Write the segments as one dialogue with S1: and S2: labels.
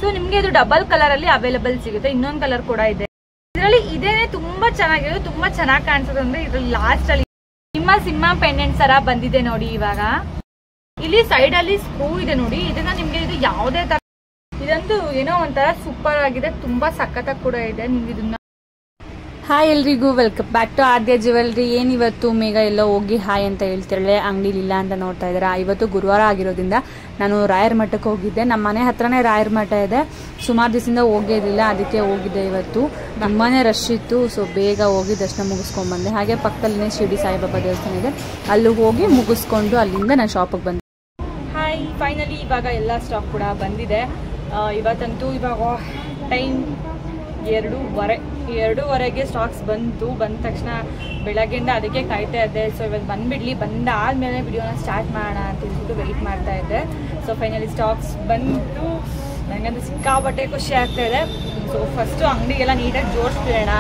S1: So ನಿಮ್ಗೆ ಇದು double colour ಅಲ್ಲಿ ಅವೈಲೇಬಲ್ ಸಿಗುತ್ತೆ. ಇನ್ನೊಂದು ಕಲರ್ ಕೂಡ ಇದೆ. ಇದರಲ್ಲಿ ಇದೇನೆ ತುಂಬಾ ಚೆನ್ನಾಗಿದೆ, ತುಂಬಾ ಚೆನ್ನಾಗಿ ಕಾಣಿಸುತ್ತೆ. ಅಂದ್ರೆ ಇದ್ರಲ್ಲಿ ಲಾಸ್ಟ್ ಅಲ್ಲಿ ಸಿಂಹ ಪೆಂಡೆಂಟ್ ತರ ಬಂದಿದೆ ನೋಡಿ. ಇವಾಗ ಇಲ್ಲಿ ಸೈಡ್ ಅಲ್ಲಿ ಸ್ಕ್ರೂ ಇದೆ ನೋಡಿ. ಇದನ್ನ ನಿಮ್ಗೆ ಇದು ಯಾವುದೇ ತರ, ಇದಂತೂ ಏನೋ ಒಂಥರ ಸೂಪರ್ ಆಗಿದೆ, ತುಂಬಾ ಸಖತ್ತಾಗಿ ಕೂಡ ಇದೆ. ನಿಮ್ಗೆ ಇದನ್ನ
S2: ಹಾಯ್ ಎಲ್ರಿಗೂ, welcome back to Aadya jewellery. ಏನಿವತ್ತು ಮೇಘ ಎಲ್ಲೋ ಹೋಗಿ ಹಾಯ್ ಅಂತ ಹೇಳ್ತಿರಳೆ, ಅಂಗಡಿಲಿಲ್ಲ ಅಂತ ನೋಡ್ತಾ ಇದ್ದೀರಾ. ಇವತ್ತು ಗುರುವಾರ ಆಗಿರೋದ್ರಿಂದ ನಾನು ರಾಯರ ಮಠಕ್ಕೆ ಹೋಗಿದ್ದೆ. ನಮ್ಮ ಮನೆ ಹತ್ರನೇ ರಾಯರ ಮಠ ಇದೆ. ಸುಮಾರು ದಿವಸದಿಂದ ಹೋಗಿರಲಿಲ್ಲ, ಅದಕ್ಕೆ ಹೋಗಿದ್ದೆ. ಇವತ್ತು ತುಂಬಾನೇ ರಶ್ ಇತ್ತು. ಸೊ ಬೇಗ ಹೋಗಿ ದರ್ಶನ ಮುಗಿಸ್ಕೊಂಡ್ ಬಂದೆ. ಹಾಗೆ ಪಕ್ಕದಲ್ಲಿನೇ ಶಿರಡಿ ಸಾಯಿಬಾಬಾ ದೇವಸ್ಥಾನ ಇದೆ, ಅಲ್ಲಿ ಹೋಗಿ ಮುಗಿಸ್ಕೊಂಡು ಅಲ್ಲಿಂದ ನಾನು ಶಾಪಿಗೆ ಬಂದೆ.
S1: ಹಾಯ್, ಫೈನಲಿ ಇವಾಗ ಎಲ್ಲ ಸ್ಟಾಕ್ ಕೂಡ ಬಂದಿದೆ. ಇವತ್ತಂತೂ ಇವಾಗ ಟೈಮ್ 2:30ಗೆ ಸ್ಟಾಕ್ಸ್ ಬಂತು. ಬಂದ ತಕ್ಷಣ ಬೆಳಗ್ಗೆಯಿಂದ ಅದಕ್ಕೆ ಕಾಯ್ತಾ ಇದ್ದೆ. ಸೊ ಇವತ್ತು ಬಂದ್ಬಿಡ್ಲಿ, ಬಂದಾದ್ಮೇಲೆ ವಿಡಿಯೋನ ಸ್ಟಾರ್ಟ್ ಮಾಡೋಣ ಅಂತ ಹೇಳ್ಬಿಟ್ಟು ವೆಯ್ಟ್ ಮಾಡ್ತಾ ಇದ್ದೆ. ಸೊ ಫೈನಲಿ ಸ್ಟಾಕ್ಸ್ ಬಂತು. ನನಗಂತೂ ಸಿಕ್ಕಾಪಟ್ಟೆ ಖುಷಿ ಆಗ್ತಾ ಇದೆ. ಸೊ ಫಸ್ಟು ಅಂಗಡಿಗೆಲ್ಲ ನೀಟಾಗಿ ಜೋಡಿಸ್ಬಿಡೋಣ,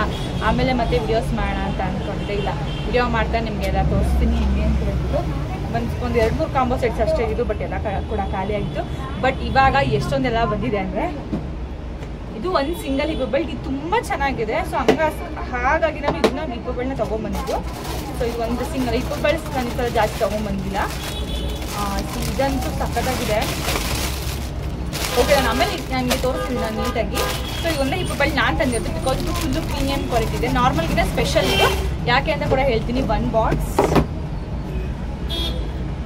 S1: ಆಮೇಲೆ ಮತ್ತೆ ವಿಡಿಯೋಸ್ ಮಾಡೋಣ ಅಂತ ಅಂದ್ಕೊಂಡಿದ್ದೆ. ಇಲ್ಲ, ವಿಡಿಯೋ ಮಾಡ್ತಾ ನಿಮಗೆಲ್ಲ ತೋರಿಸ್ತೀನಿ ಹಿಂಗೆ ಅಂತ ಹೇಳ್ಬಿಟ್ಟು. ಒಂದು 2-3 ಕಾಂಬೋ ಸೆಟ್ಸ್ ಅಷ್ಟೇ ಇದ್ದು, ಬಟ್ ಎಲ್ಲ ಕೂಡ ಖಾಲಿ ಆಗಿತ್ತು. ಬಟ್ ಇವಾಗ ಎಷ್ಟೊಂದೆಲ್ಲ ಬಂದಿದೆ ಅಂದರೆ, ಇದು ಒಂದು ಸಿಂಗಲ್ ಹಿಪ್ಪುಬೆಲ್ಟ್, ಇದು ತುಂಬ ಚೆನ್ನಾಗಿದೆ. ಸೊ ಹಾಗಾಗಿ ನಾನು ಇದನ್ನ ಹಿಪ್ಪುಬೆಲ್ಟ್ನ ತೊಗೊಂಬಂದಿದ್ದು. ಸೊ ಇದು ಒಂದು ಸಿಂಗಲ್ ಹಿಪ್ಪುಬೆಲ್ಟ್ಸ್ ನಾನು ಈ ಥರ ಜಾಸ್ತಿ ತೊಗೊಂಬಂದಿಲ್ಲ. ಸೊ ಇದಂತೂ ಸಖತ್ತಾಗಿದೆ. ಓಕೆ, ನಾನು ಆಮೇಲೆ ನನಗೆ ತೋರಿಸ್ತೀನಿ ನಾನು ನೀಟಾಗಿ. ಸೊ ಈ ಒಂದೇ ಹಿಪ್ಪುಬೆಲ್ಟ್ ನಾನು ತಂದಿದ್ದು, ಬಿಕಾಸ್ ಇದು ಫುಲ್ಲು ಪ್ರೀಮಿಯಮ್ ಕ್ವಾಲಿಟಿ ಇದೆ. ನಾರ್ಮಲ್ಗಿಂತ ಸ್ಪೆಷಲ್ ಇದು, ಯಾಕೆ ಅಂತ ಕೂಡ ಹೇಳ್ತೀನಿ. 1 ಬಾಕ್ಸ್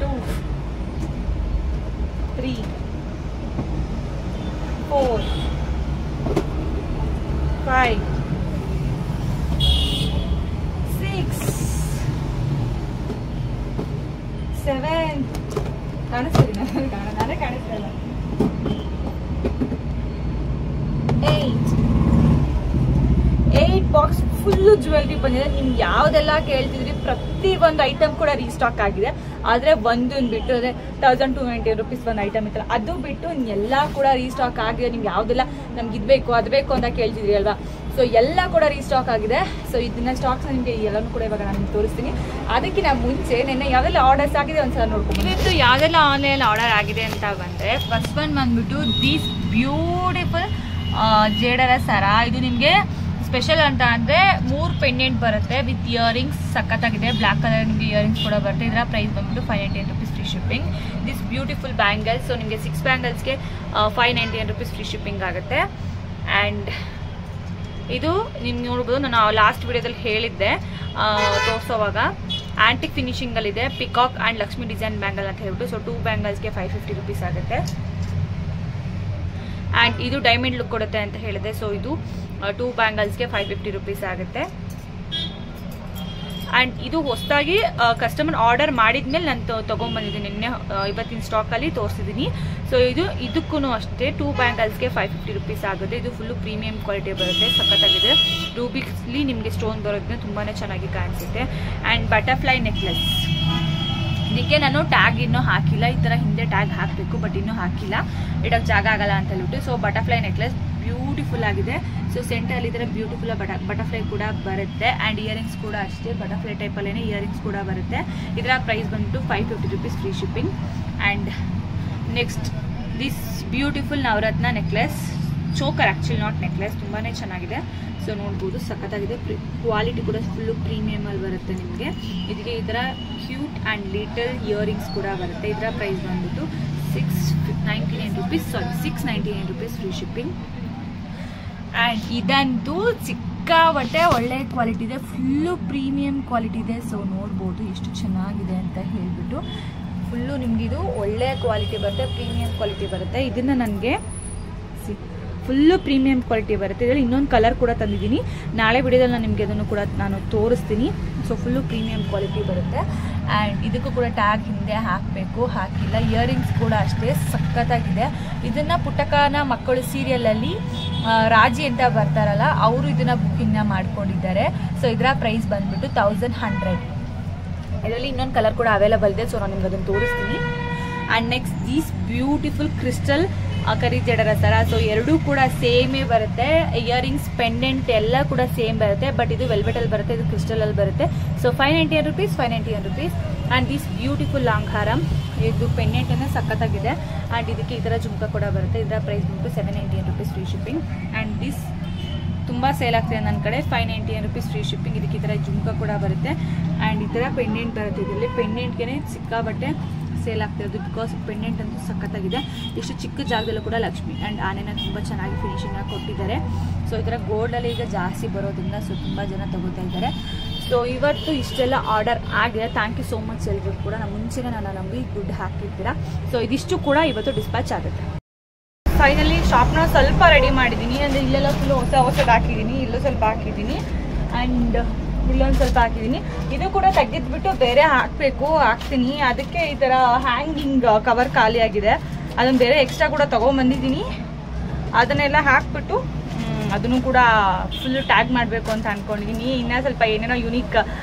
S1: 2 3 4 5 6 7 ಕಾಣಿಸ್ತಿಲ್ಲ, ನಾನೇ ಕಾಣಿಸ್ತಾ ಇಲ್ಲ. 8 ಬಾಕ್ಸ್ ಫುಲ್ಲು ಜ್ಯುವೆಲ್ರಿ ಬಂದಿದೆ. ನಿಮ್ಗೆ ಯಾವುದೆಲ್ಲ ಕೇಳ್ತಿದ್ರಿ ಪ್ರತಿ ಒಂದು ಐಟಮ್ ಕೂಡ ರೀಸ್ಟಾಕ್ ಆಗಿದೆ. ಆದರೆ ಒಂದನ್ನು ಬಿಟ್ಟು, ಅದೇ 1290 ರುಪೀಸ್ ಒಂದು ಐಟಮ್ ಇತ್ತಲ್ಲ, ಅದು ಬಿಟ್ಟು ಎಲ್ಲ ಕೂಡ ರೀಸ್ಟಾಕ್ ಆಗಿದೆ. ನಿಮ್ಗೆ ಯಾವುದೆಲ್ಲ ನಮ್ಗೆ ಇದು ಬೇಕು ಅದು ಬೇಕು ಅಂತ ಕೇಳ್ತಿದ್ರಿ ಅಲ್ವಾ. ಸೊ ಎಲ್ಲ ಕೂಡ ರೀಸ್ಟಾಕ್ ಆಗಿದೆ. ಸೊ ಇದನ್ನ ಸ್ಟಾಕ್ಸ್ ನಿಮಗೆ ಎಲ್ಲನೂ ಕೂಡ ಇವಾಗ ನಾನು ತೋರಿಸ್ತೀನಿ. ಅದಕ್ಕಿಂತ ಮುಂಚೆ ನಿನ್ನೆ ಯಾವೆಲ್ಲ ಆರ್ಡರ್ಸ್ ಆಗಿದೆ ಒಂದ್ಸಲ ನೋಡ್ಕೊಂಡು. ಇವತ್ತು ಯಾವುದೆಲ್ಲ ಆನ್ಲೈನ್ ಆರ್ಡರ್ ಆಗಿದೆ ಅಂತ ಬಂದರೆ, ಫಸ್ಟ್ ಒನ್ ಬಂದ್ಬಿಟ್ಟು ದಿಸ್ ಬ್ಯೂಟಿಫುಲ್ ಜೇಡರ ಸರ. ಇದು ನಿಮಗೆ ಸ್ಪೆಷಲ್ ಅಂತ ಅಂದರೆ 3 ಪೆಂಡೆಂಟ್ ಬರುತ್ತೆ ವಿತ್ ಇಯರಿಂಗ್ಸ್. ಸಖತ್ತಾಗಿದೆ. ಬ್ಲ್ಯಾಕ್ ಕಲರ್ ನಿಮಗೆ ಇಯರಿಂಗ್ಸ್ ಕೂಡ ಬರುತ್ತೆ. ಇದರ ಪ್ರೈಸ್ ಬಂದ್ಬಿಟ್ಟು 599 rupees free shipping. This beautiful bangles. So ನಿಮಗೆ 6 ಬ್ಯಾಂಗಲ್ಸ್ಗೆ 599 ರುಪೀಸ್ ಫ್ರೀ ಶಿಪ್ಪಿಂಗ್ ಆಗುತ್ತೆ. ಆ್ಯಂಡ್ ಇದು ನೀವು ನೋಡ್ಬೋದು, ನಾನು ಲಾಸ್ಟ್ ವಿಡಿಯೋದಲ್ಲಿ ಹೇಳಿದ್ದೆ ತೋರಿಸೋವಾಗ, ಆ್ಯಂಟಿಕ್ ಫಿನಿಶಿಂಗಲ್ಲಿದೆ. Peacock and Lakshmi design bangle ಅಂತ ಹೇಳ್ಬಿಟ್ಟು. ಸೊ 2 ಬ್ಯಾಂಗಲ್ಸ್ಗೆ 550 ರುಪೀಸ್ ಆಗುತ್ತೆ. ಆ್ಯಂಡ್ ಇದು ಡೈಮಂಡ್ ಲುಕ್ ಕೊಡುತ್ತೆ ಅಂತ ಹೇಳಿದೆ. ಸೊ ಇದು 2 ಬ್ಯಾಂಗಲ್ಸ್ಗೆ 550 ರುಪೀಸ್ ಆಗುತ್ತೆ. ಆ್ಯಂಡ್ ಇದು ಹೊಸದಾಗಿ ಕಸ್ಟಮರ್ ಆರ್ಡರ್ ಮಾಡಿದ್ಮೇಲೆ ನಾನು ತೊಗೊಂಬಂದಿದ್ದೀನಿ. ನಿನ್ನೆ ಇವತ್ತಿನ ಸ್ಟಾಕಲ್ಲಿ ತೋರಿಸಿದ್ದೀನಿ. ಸೊ ಇದಕ್ಕೂ ಅಷ್ಟೇ 2 ಬ್ಯಾಂಗಲ್ಸ್ಗೆ 550 ರುಪೀಸ್ ಆಗುತ್ತೆ. ಇದು ಫುಲ್ಲು ಪ್ರೀಮಿಯಂ ಕ್ವಾಲಿಟಿ ಬರುತ್ತೆ. ಸಖತ್ತಾಗಿದೆ. ರೂಬಿಕ್ಸ್ಲಿ ನಿಮಗೆ ಸ್ಟೋನ್ ಬರೋದನ್ನ ತುಂಬಾ ಚೆನ್ನಾಗಿ ಕಾಣಿಸುತ್ತೆ. ಆ್ಯಂಡ್ ಬಟರ್ಫ್ಲೈ ನೆಕ್ಲೆಸ್, ಇದಕ್ಕೆ ನಾನು ಟ್ಯಾಗ್ ಇನ್ನೂ ಹಾಕಿಲ್ಲ. ಈ ಥರ ಹಿಂದೆ ಟ್ಯಾಗ್ ಹಾಕಬೇಕು, ಬಟ್ ಇನ್ನೂ ಹಾಕಿಲ್ಲ, ಇಡೋಕ್ಕೆ ಜಾಗ ಆಗಲ್ಲ ಅಂತ ಹೇಳ್ಬಿಟ್ಟು. ಸೊ ಬಟರ್ಫ್ಲೈ ನೆಕ್ಲೆಸ್ ಬ್ಯೂಟಿಫುಲ್ ಆಗಿದೆ. ಸೊ ಸೆಂಟರಲ್ಲಿ ಈ ಥರ ಬ್ಯೂಟಿಫುಲ್ ಬಟರ್ಫ್ಲೈ ಕೂಡ ಬರುತ್ತೆ. ಆ್ಯಂಡ್ ಇಯರಿಂಗ್ಸ್ ಕೂಡ ಅಷ್ಟೇ ಬಟರ್ಫ್ಲೈ ಟೈಪಲ್ಲೇ ಇಯರಿಂಗ್ಸ್ ಕೂಡ ಬರುತ್ತೆ. ಇದರ ಪ್ರೈಸ್ ಬಂದ್ಬಿಟ್ಟು 550 rupees free shipping. And next this beautiful navaratna necklace, choker actually not necklace, ತುಂಬಾ ಚೆನ್ನಾಗಿದೆ. ಸೊ ನೋಡ್ಬೋದು, ಸಖತ್ತಾಗಿದೆ. ಕ್ವಾಲಿಟಿ ಕೂಡ ಫುಲ್ಲು ಪ್ರೀಮಿಯಮಲ್ಲಿ ಬರುತ್ತೆ ನಿಮಗೆ. ಇದಕ್ಕೆ ಈ ಥರ ಕ್ಯೂಟ್ ಆ್ಯಂಡ್ ಲಿಟಲ್ ಇಯರಿಂಗ್ಸ್ ಕೂಡ ಬರುತ್ತೆ. ಇದರ ಪ್ರೈಸ್ ಬಂದ್ಬಿಟ್ಟು 699 ರುಪೀಸ್ ಫ್ರೀ ಶಿಪ್ಪಿಂಗ್. ಆ್ಯಂಡ್ ಇದಂತೂ ಸಿಕ್ಕಾಪಟ್ಟೆ ಒಳ್ಳೆ ಕ್ವಾಲಿಟಿ ಇದೆ, ಫುಲ್ಲು ಪ್ರೀಮಿಯಂ ಕ್ವಾಲಿಟಿ ಇದೆ. ಸೊ ನೋಡ್ಬೋದು ಎಷ್ಟು ಚೆನ್ನಾಗಿದೆ ಅಂತ ಹೇಳ್ಬಿಟ್ಟು. ಫುಲ್ಲು ನಿಮಗಿದು ಒಳ್ಳೆ ಕ್ವಾಲಿಟಿ ಬರುತ್ತೆ, ಪ್ರೀಮಿಯಂ ಕ್ವಾಲಿಟಿ ಬರುತ್ತೆ. ಇದನ್ನು ನನಗೆ ಫುಲ್ಲು ಪ್ರೀಮಿಯಂ ಕ್ವಾಲಿಟಿ ಬರುತ್ತೆ. ಇದರಲ್ಲಿ ಇನ್ನೊಂದು ಕಲರ್ ಕೂಡ ತಂದಿದ್ದೀನಿ. ನಾಳೆ ವಿಡಿಯೋದಲ್ಲಿ ನಾನು ನಿಮಗೆ ಅದನ್ನು ಕೂಡ ನಾನು ತೋರಿಸ್ತೀನಿ. ಸೊ ಫುಲ್ಲು ಪ್ರೀಮಿಯಂ ಕ್ವಾಲಿಟಿ ಬರುತ್ತೆ. ಆ್ಯಂಡ್ ಇದಕ್ಕೂ ಕೂಡ ಟ್ಯಾಗ್ ಹಿಂದೆ ಹಾಕಬೇಕು, ಹಾಕಿಲ್ಲ. ಇಯರಿಂಗ್ಸ್ ಕೂಡ ಅಷ್ಟೇ ಸಖತ್ತಾಗಿದೆ. ಇದನ್ನು ಪುಟ್ಟಕನ ಮಕ್ಕಳು ಸೀರಿಯಲಲ್ಲಿ ರಾಜಿ ಅಂತ ಬರ್ತಾರಲ್ಲ, ಅವರು ಇದನ್ನು ಬುಕ್ಕಿಂಗ್ನ ಮಾಡ್ಕೊಂಡಿದ್ದಾರೆ. ಸೊ ಇದರ ಪ್ರೈಸ್ ಬಂದ್ಬಿಟ್ಟು 1100. ಇದರಲ್ಲಿ ಇನ್ನೊಂದು ಕಲರ್ ಕೂಡ ಅವೈಲೇಬಲ್ ಇದೆ. ಸೊ ನಾನು ನಿಮ್ಗೆ ಅದನ್ನು ತೋರಿಸ್ತೀನಿ. And next these beautiful crystal ಕರಿ ಜಡರ ಸರ. ಸೊ ಎರಡೂ ಕೂಡ ಸೇಮೇ ಬರುತ್ತೆ. ಇಯರಿಂಗ್ಸ್ ಪೆಂಡೆಂಟ್ ಎಲ್ಲ ಕೂಡ ಸೇಮ್ ಬರುತ್ತೆ. ಬಟ್ ಇದು ವೆಲ್ವೆಟಲ್ಲಿ ಬರುತ್ತೆ, ಇದು ಕ್ರಿಸ್ಟಲಲ್ಲಿ ಬರುತ್ತೆ. So 599 rupees. And this beautiful long ಹಾರಮ್, ಇದು ಪೆಂಡೆಂಟ್ ಅನ್ನೋ ಸಖತ್ತಾಗಿದೆ. ಆ್ಯಂಡ್ ಇದಕ್ಕೆ ಈ ಥರ ಜುಮ್ಕ ಕೂಡ ಬರುತ್ತೆ. ಇದರ ಪ್ರೈಸ್ ಬಂದು 799 rupees free shipping. And this ತುಂಬ ಸೇಲ್ ಆಗ್ತಿದೆ ನನ್ನ ಕಡೆ, 599 rupees ಫ್ರೀ ಶಿಪ್ಪಿಂಗ್. ಇದಕ್ಕೆ ಈ ಥರ ಜುಮ್ಕ ಕೂಡ ಬರುತ್ತೆ. ಆ್ಯಂಡ್ ಈ ಥರ ಪೆಂಡೆಂಟ್ ಬರುತ್ತೆ. ಇದರಲ್ಲಿ ಪೆಂಡೆಂಟ್ಗೆ ಸಿಕ್ಕಾಬಟ್ಟೆ ಸೇಲ್ ಆಗ್ತಿರೋದು, ಬಿಕಾಸ್ ಪೆಂಡೆಂಟ್ ಅಂತೂ ಸಖತ್ತಾಗಿದೆ. ಇಷ್ಟು ಚಿಕ್ಕ ಜಾಗದಲ್ಲೂ ಕೂಡ ಲಕ್ಷ್ಮಿ ಆ್ಯಂಡ್ ಆನೆನ ತುಂಬ ಚೆನ್ನಾಗಿ ಫಿನಿಶಿಂಗ್ ಆಗಿ ಕೊಟ್ಟಿದ್ದಾರೆ. ಸೊ ಈ ಥರ ಗೋಲ್ಡಲ್ಲಿ ಈಗ ಜಾಸ್ತಿ ಬರೋದ್ರಿಂದ ಸೊ ತುಂಬ ಜನ ತಗೋತಾ ಇದ್ದಾರೆ. ಸೊ ಇವತ್ತು ಇಷ್ಟೆಲ್ಲ ಆರ್ಡರ್ ಆಗಿದೆ. ಥ್ಯಾಂಕ್ ಯು ಸೋ ಮಚ್ ಎಲ್ರಿಗೂ ಕೂಡ. ಮುಂಚೆನೇ ನಾನು ನಂಬಿ ದುಡ್ಡು ಹಾಕಿರ್ತೀರಾ. ಸೊ ಇದಿಷ್ಟು ಕೂಡ ಇವತ್ತು ಡಿಸ್ಪ್ಯಾಚ್ ಆಗುತ್ತೆ. ಫೈನಲಿ ಶಾಪ್ನ ಸ್ವಲ್ಪ ರೆಡಿ ಮಾಡಿದ್ದೀನಿ. ಅಂದರೆ ಇಲ್ಲೆಲ್ಲ ಫುಲ್ಲು ಹೊಸದು ಹಾಕಿದ್ದೀನಿ, ಇಲ್ಲೂ ಸ್ವಲ್ಪ ಹಾಕಿದ್ದೀನಿ ಆ್ಯಂಡ್ ಇಲ್ಲೊಂದು ಸ್ವಲ್ಪ ಹಾಕಿದ್ದೀನಿ. ಇದು ಕೂಡ ತೆಗೆದ್ಬಿಟ್ಟು ಬೇರೆ ಹಾಕ್ತೀನಿ. ಅದಕ್ಕೆ ಈ ಥರ ಹ್ಯಾಂಗಿಂಗ್ ಕವರ್ ಖಾಲಿ ಆಗಿದೆ, ಅದನ್ನು ಬೇರೆ ಎಕ್ಸ್ಟ್ರಾ ಕೂಡ ತೊಗೊಂಬಂದಿದ್ದೀನಿ. ಅದನ್ನೆಲ್ಲ ಹಾಕ್ಬಿಟ್ಟು ಅದನ್ನು ಕೂಡ ಫುಲ್ ಟ್ಯಾಗ್ ಮಾಡಬೇಕು ಅಂತ ಅಂದ್ಕೊಂಡಿದ್ದೀನಿ. ಇನ್ನೂ ಸ್ವಲ್ಪ ಏನೇನೋ ಯುನೀಕ್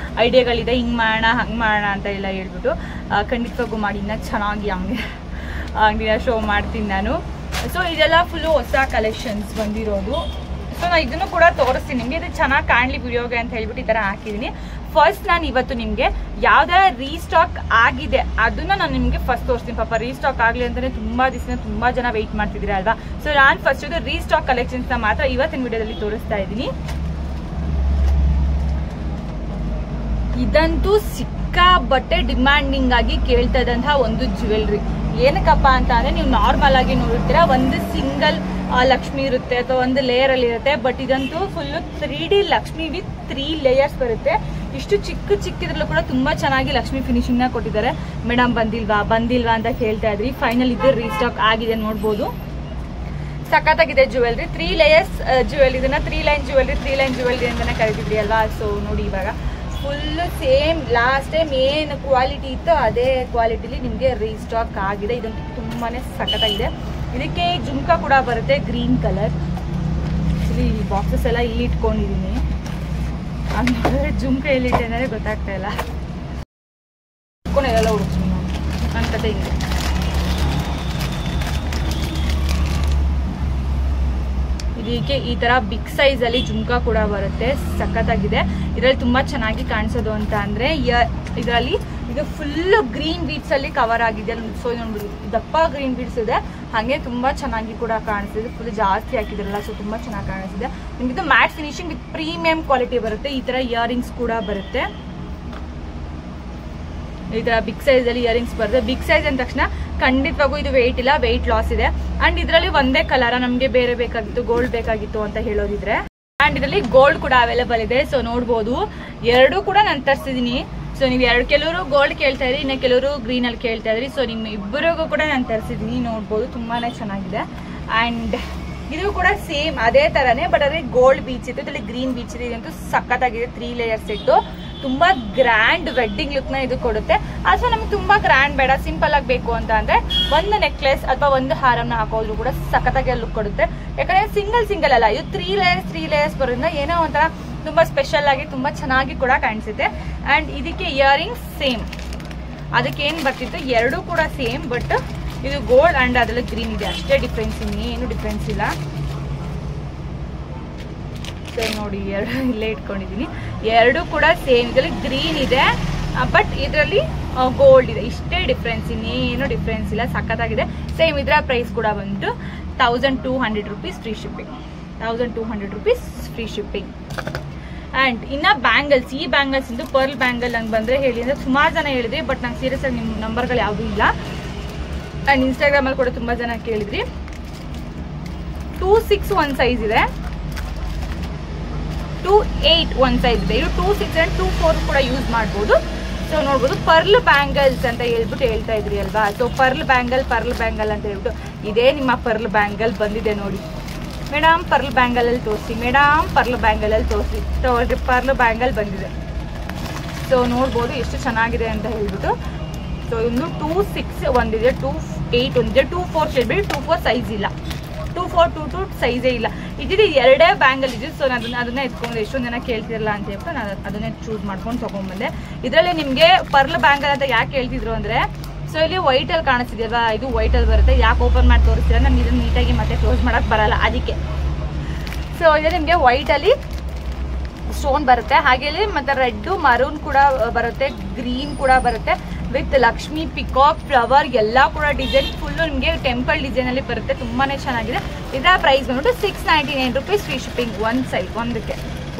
S1: ಐಡಿಯಾಗಳಿದೆ, ಹಿಂಗೆ ಮಾಡೋಣ ಹಂಗೆ ಮಾಡೋಣ ಅಂತ ಎಲ್ಲ ಹೇಳ್ಬಿಟ್ಟು ಖಂಡಿತವಾಗೂ ಮಾಡಿ ಇನ್ನೂ ಚೆನ್ನಾಗಿ ಅಂಗಡಿನ ಶೋ ಮಾಡ್ತೀನಿ ನಾನು. ಸೊ ಇದೆಲ್ಲ ಫುಲ್ಲು ಹೊಸ ಕಲೆಕ್ಷನ್ಸ್ ಬಂದಿರೋದು. ಸೊ ನಾನು ಇದನ್ನು ಕೂಡ ತೋರಿಸ್ತೀನಿ ನಿಮಗೆ, ಇದು ಚೆನ್ನಾಗಿ ಕಾಣಲಿ ವಿಡಿಯೋಗೆ ಅಂತ ಹೇಳ್ಬಿಟ್ಟು ಈ ಥರ ಹಾಕಿದ್ದೀನಿ. ಫಸ್ಟ್ ನಾನು ಇವತ್ತು ನಿಮಗೆ ಯಾವ್ದಾರ ರೀಸ್ಟಾಕ್ ಆಗಿದೆ ಅದನ್ನ ನಾನು ನಿಮಗೆ ಫಸ್ಟ್ ತೋರಿಸ್ತೀನಿ. ಪಾಪ ರೀಸ್ಟಾಕ್ ಆಗಲಿ ಅಂತಲೇ ತುಂಬ ದಿವಸ ತುಂಬ ಜನ ವೆಯ್ಟ್ ಮಾಡ್ತಿದ್ದೀರಾ ಅಲ್ವಾ. ಸೊ ನಾನು ಫಸ್ಟ್ ಇದು ರೀಸ್ಟಾಕ್ ಕಲೆಕ್ಷನ್ಸ್ನ ಮಾತ್ರ ಇವತ್ತಿನ ವಿಡಿಯೋದಲ್ಲಿ ತೋರಿಸ್ತಾ ಇದ್ದೀನಿ. ಇದಂತೂ ಸಿಕ್ಕಾಬಟ್ಟೆ ಡಿಮ್ಯಾಂಡಿಂಗ್ ಆಗಿ ಕೇಳ್ತಾ ಇದ್ದಂತಹ ಒಂದು ಜ್ಯುವೆಲ್ರಿ. ಏನಕ್ಕಪ್ಪ ಅಂತ ಅಂದರೆ ನೀವು ನಾರ್ಮಲ್ ಆಗಿ ನೋಡಿರ್ತೀರ ಒಂದು ಸಿಂಗಲ್ ಲಕ್ಷ್ಮಿ ಇರುತ್ತೆ ಅಥವಾ ಒಂದು ಲೇಯರ್ ಅಲ್ಲಿ ಇರುತ್ತೆ. ಬಟ್ ಇದಂತೂ full 3D Lakshmi with 3 layers ಬರುತ್ತೆ. ಇಷ್ಟು ಚಿಕ್ಕಿದ್ರಲ್ಲೂ ಕೂಡ ತುಂಬಾ ಚೆನ್ನಾಗಿ ಲಕ್ಷ್ಮಿ ಫಿನಿಶಿಂಗ್ ನ ಕೊಟ್ಟಿದ್ದಾರೆ. ಮೇಡಮ್ ಬಂದಿಲ್ವಾ ಅಂತ ಕೇಳ್ತಾ ಇದ್ರಿ. ಫೈನಲ್ ಇದು ರೀಸ್ಟಾಕ್ ಆಗಿದೆ, ನೋಡ್ಬೋದು. ಸಖತ್ತಾಗಿದೆ ಜ್ಯುವೆಲ್ರಿ. 3 ಲೇಯರ್ಸ್ ಜ್ಯುವೆಲ್ರಿ, ಇದನ್ನ 3 ಲೈನ್ ಜ್ಯುವೆಲ್ರಿ ಅಂತಾನೆ ಕರಿತಿದ್ರಿ ಅಲ್ವಾ. ಸೊ ನೋಡಿ ಇವಾಗ ಫುಲ್ ಸೇಮ್ ಲಾಸ್ಟ್ ಟೈಮ್ ಏನು ಕ್ವಾಲಿಟಿ ಇತ್ತು ಅದೇ ಕ್ವಾಲಿಟಿಲಿ ನಿಮಗೆ ರೀಸ್ಟಾಕ್ ಆಗಿದೆ. ಇದಂತೂ ತುಂಬಾನೇ ಸಖತ್ತಾಗಿದೆ. ಇದಕ್ಕೆ ಜುಮ್ಕ ಕೂಡ ಬರುತ್ತೆ ಗ್ರೀನ್ ಕಲರ್. ಇಲ್ಲಿ ಬಾಕ್ಸಸ್ ಎಲ್ಲ ಇಲ್ಲಿ ಇಟ್ಕೊಂಡಿದ್ದೀನಿ. ಜುಮ್ಕ ಎಲ್ಲಿಟ್ಟೆ ಅಂದರೆ ಗೊತ್ತಾಗ್ತಾ ಇಲ್ಲ. ಎಲ್ಲ ಹುಡುಕ್ತೀನಿ ನನ್ನ ಕತೆ ಹಿಂಗೆ. ಇದಕ್ಕೆ ಈ ತರ ಬಿಗ್ ಸೈಜ್ ಅಲ್ಲಿ ಜುಮ್ಕಾ ಕೂಡ ಬರುತ್ತೆ, ಸಖತ್ತಾಗಿದೆ. ಇದರಲ್ಲಿ ತುಂಬಾ ಚೆನ್ನಾಗಿ ಕಾಣಿಸೋದು ಅಂತ ಅಂದ್ರೆ ಇದರಲ್ಲಿ ಇದು ಫುಲ್ ಗ್ರೀನ್ ಬೀಡ್ಸ್ ಅಲ್ಲಿ ಕವರ್ ಆಗಿದೆ. ಸೊ ನೋಡಿ ದಪ್ಪ ಗ್ರೀನ್ ಬೀಡ್ಸ್ ಇದೆ, ಹಾಗೆ ತುಂಬಾ ಚೆನ್ನಾಗಿ ಕೂಡ ಕಾಣಿಸ್ತಿದೆ. ಫುಲ್ ಜಾಸ್ತಿ ಹಾಕಿದ್ರಲ್ಲ, ಸೊ ತುಂಬಾ ಚೆನ್ನಾಗಿ ಕಾಣಿಸ್ತಿದೆ. ನಿಮ್ಗೆ mat finishing with premium quality ಬರುತ್ತೆ. ಈ ತರ ಇಯರಿಂಗ್ಸ್ ಕೂಡ ಬರುತ್ತೆ. ಈ ತರ ಬಿಗ್ ಸೈಜ್ ಅಲ್ಲಿ ಇಯರಿಂಗ್ಸ್ ಬರುತ್ತೆ. ಬಿಗ್ ಸೈಜ್ ಅಂದ ತಕ್ಷಣ ಖಂಡಿತವಾಗೂ ಇದು ವೆಯ್ಟ್ ಇಲ್ಲ, ವೆಯ್ಟ್ ಲಾಸ್ ಇದೆ. ಅಂಡ್ ಇದರಲ್ಲಿ ಒಂದೇ ಕಲರ್, ನಮ್ಗೆ ಬೇರೆ ಬೇಕಾಗಿತ್ತು, ಗೋಲ್ಡ್ ಬೇಕಾಗಿತ್ತು ಅಂತ ಹೇಳೋದಿದ್ರೆ. ಅಂಡ್ ಇದರಲ್ಲಿ ಗೋಲ್ಡ್ ಕೂಡ ಅವೈಲೇಬಲ್ ಇದೆ. ಸೊ ನೋಡ್ಬೋದು, ಎರಡು ಕೂಡ ನಾನು ತರಿಸಿದೀನಿ. ಸೊ ನೀವು ಕೆಲವರು ಗೋಲ್ಡ್ ಕೇಳ್ತಾ ಇದ್ರಿ, ಇನ್ನು ಕೆಲವರು ಗ್ರೀನ್ ಅಲ್ಲಿ ಕೇಳ್ತಾ ಇದ್ರಿ. ಸೊ ನಿಮ್ಮ ಇಬ್ಬರಿಗೂ ಕೂಡ ನಾನು ತರಿಸಿದೀನಿ, ನೋಡ್ಬೋದು ತುಂಬಾನೇ ಚೆನ್ನಾಗಿದೆ. ಅಂಡ್ ಇದು ಕೂಡ ಸೇಮ್ ಅದೇ ತರನೇ, ಬಟ್ ಅದೇ ಗೋಲ್ಡ್ ಬೀಚ್ ಇದೆ, ಇದರಲ್ಲಿ ಗ್ರೀನ್ ಬೀಚ್ ಇದೆ. ಇದಂತೂ ಸಖತ್ತಾಗಿದೆ. 3 ಲೇಯರ್ಸ್ ಸೆಟ್ಟು, ತುಂಬಾ ಗ್ರ್ಯಾಂಡ್ ವೆಡ್ಡಿಂಗ್ ಲುಕ್ ನ ಇದು ಕೊಡುತ್ತೆ. ಅಥವಾ ನಮ್ಗೆ ತುಂಬಾ ಗ್ರ್ಯಾಂಡ್ ಬೇಡ, ಸಿಂಪಲ್ ಆಗಿ ಬೇಕು ಅಂತ ಅಂದ್ರೆ ಒಂದು ನೆಕ್ಲೆಸ್ ಅಥವಾ ಒಂದು ಹಾರಮ್ನ ಹಾಕೋದ್ರು ಕೂಡ ಸಖತ್ತಾಗಿ ಲುಕ್ ಕೊಡುತ್ತೆ. ಯಾಕಂದ್ರೆ ಸಿಂಗಲ್ ಅಲ್ಲ, ಇದು 3 ಲೇಯರ್ಸ್ ಬರೋದ್ರಿಂದ ಏನೋ ಒಂಥರ ತುಂಬಾ ಸ್ಪೆಷಲ್ ಆಗಿ ತುಂಬಾ ಚೆನ್ನಾಗಿ ಕೂಡ ಕಾಣಿಸುತ್ತೆ. ಅಂಡ್ ಇದಕ್ಕೆ ಇಯರಿಂಗ್ಸ್ ಸೇಮ್, ಅದಕ್ಕೆ ಏನ್ ಬರ್ತಿತ್ತು ಎರಡು ಕೂಡ ಸೇಮ್, ಬಟ್ ಇದು ಗೋಲ್ಡ್ ಅಂಡ್ ಅದ್ರಲ್ಲಿ ಗ್ರೀನ್ ಇದೆ, ಅಷ್ಟೇ ಡಿಫ್ರೆನ್ಸ್, ಇನ್ನೇನು ಡಿಫ್ರೆನ್ಸ್ ಇಲ್ಲ. ಸೊ ನೋಡಿ ಎರಡು ಇಲ್ಲೇ ಇಟ್ಕೊಂಡಿದ್ದೀನಿ, ಎರಡು ಕೂಡ ಸೇಮ್. ಇದರಲ್ಲಿ ಗ್ರೀನ್ ಇದೆ ಬಟ್ ಇದರಲ್ಲಿ ಗೋಲ್ಡ್ ಇದೆ, ಇಷ್ಟೇ ಡಿಫ್ರೆನ್ಸ್, ಇನ್ನೇನು ಡಿಫ್ರೆನ್ಸ್ ಇಲ್ಲ. ಸಖತ್ತಾಗಿದೆ. ಸೇಮ್ ಇದರ ಪ್ರೈಸ್ ಕೂಡ ಬಂದು 1200 rupees free shipping. 1200 rupees free shipping. And ಇನ್ನ ಬ್ಯಾಂಗಲ್ಸ್, ಈ ಬ್ಯಾಂಗಲ್ಸ್ ಇಂದು ಪರ್ಲ್ ಬ್ಯಾಂಗಲ್ ನಂಗೆ ಬಂದ್ರೆ ಹೇಳಿ ಅಂದ್ರೆ ಸುಮಾರು ಜನ ಹೇಳಿದ್ರಿ, ಬಟ್ ನಂಗೆ ಸೀರಿಯಸ್ ಆಗಿ ನಿಮ್ಮ ನಂಬರ್ಗಳು ಯಾವುದೂ ಇಲ್ಲ. ಅಂಡ್ ಇನ್ಸ್ಟಾಗ್ರಾಮ್ ಅಲ್ಲಿ ಕೂಡ ತುಂಬಾ ಜನ ಕೇಳಿದ್ರಿ. 26 ಒಂದು ಸೈಜ್ ಇದೆ, 28 ಒಂದು ಸೈಜ್ ಇದೆ. ಇದು 26 and 24 ಕೂಡ ಯೂಸ್ ಮಾಡ್ಬೋದು. ಸೊ ನೋಡ್ಬೋದು, ಪರ್ಲ್ ಬ್ಯಾಂಗಲ್ಸ್ ಅಂತ ಹೇಳ್ಬಿಟ್ಟು ಹೇಳ್ತಾ ಇದ್ರಿ ಅಲ್ವಾ. ಸೊ ಪರ್ಲ್ ಬ್ಯಾಂಗಲ್ ಅಂತ ಹೇಳ್ಬಿಟ್ಟು ಇದೇ ನಿಮ್ಮ ಪರ್ಲ್ ಬ್ಯಾಂಗಲ್ ಬಂದಿದೆ ನೋಡಿ. ಮೇಡಮ್ ಪರ್ಲ್ ಬ್ಯಾಂಗಲ್ ಅಲ್ಲಿ ತೋರಿಸಿ, ಮೇಡಮ್ ಪರ್ಲ್ ಬ್ಯಾಂಗಲ್ ಅಲ್ಲಿ ತೋರಿಸಿ, ತಗೊಳ್ರಿ ಪರ್ಲ್ ಬ್ಯಾಂಗಲ್ ಬಂದಿದೆ. ಸೊ ನೋಡ್ಬೋದು ಎಷ್ಟು ಚೆನ್ನಾಗಿದೆ ಅಂತ ಹೇಳ್ಬಿಟ್ಟು. ಸೊ ಇನ್ನು 26 ಒಂದಿದೆ, 28 ಒಂದಿದೆ, 24 ಹೇಳ್ಬಿಟ್ಟು 24 ಸೈಜ್ ಇಲ್ಲ, 2422 ಸೈಜೇ ಇಲ್ಲ. ಇದಿದೆ ಎರಡೇ ಬ್ಯಾಂಗಲ್ ಇದೆ. ಸೊ ಅದನ್ನ ಎತ್ಕೊಂಡು ಎಷ್ಟೊಂದು ಜನ ಕೇಳ್ತಿರಲ್ಲ ಅಂತ ಹೇಳ್ಬಿಟ್ಟು ನಾನು ಅದನ್ನೇ ಚೂಸ್ ಮಾಡ್ಕೊಂಡು ತಗೊಂಡ್ಬಂದೆ. ಇದರಲ್ಲಿ ನಿಮಗೆ ಪರ್ಲ್ ಬ್ಯಾಂಗಲ್ ಅಂತ ಯಾಕೆ ಹೇಳ್ತಿದ್ರು ಅಂದ್ರೆ, ಸೊ ಇಲ್ಲಿ ವೈಟ್ ಅಲ್ಲಿ ಕಾಣಿಸ್ತಿದೆಯಲ್ವಾ, ಇದು ವೈಟ್ ಅಲ್ಲಿ ಬರುತ್ತೆ. ಯಾಕೆ ಓಪನ್ ಮಾಡಿ ತೋರಿಸ್ತೀರ, ನಾನು ಇದನ್ನ ನೀಟಾಗಿ ಮತ್ತೆ ಕ್ಲೋಸ್ ಮಾಡಕ್ ಬರಲ್ಲ, ಅದಕ್ಕೆ. ಸೊ ಇದು ನಿಮಗೆ ವೈಟ್ ಅಲ್ಲಿ ಸ್ಟೋನ್ ಬರುತ್ತೆ, ಹಾಗೆ ಮತ್ತೆ ರೆಡ್ ಮರೂನ್ ಕೂಡ ಬರುತ್ತೆ, ಗ್ರೀನ್ ಕೂಡ ಬರುತ್ತೆ. ವಿತ್ ಲಕ್ಷ್ಮಿ ಪಿಕಾಕ್ ಫ್ಲವರ್ ಎಲ್ಲ ಕೂಡ ಡಿಸೈನ್ ಫುಲ್ಲು ನಿಮಗೆ ಟೆಂಪಲ್ ಡಿಸೈನ್ ಅಲ್ಲಿ ಬರುತ್ತೆ. ತುಂಬಾನೇ ಚೆನ್ನಾಗಿದೆ. ಇದರ ಪ್ರೈಸ್ ಬಂದ್ಬಿಟ್ಟು 699 rupees ಫ್ರೀ ಶಿಪ್ಪಿಂಗ್. ಒಂದು ಸೈಡ್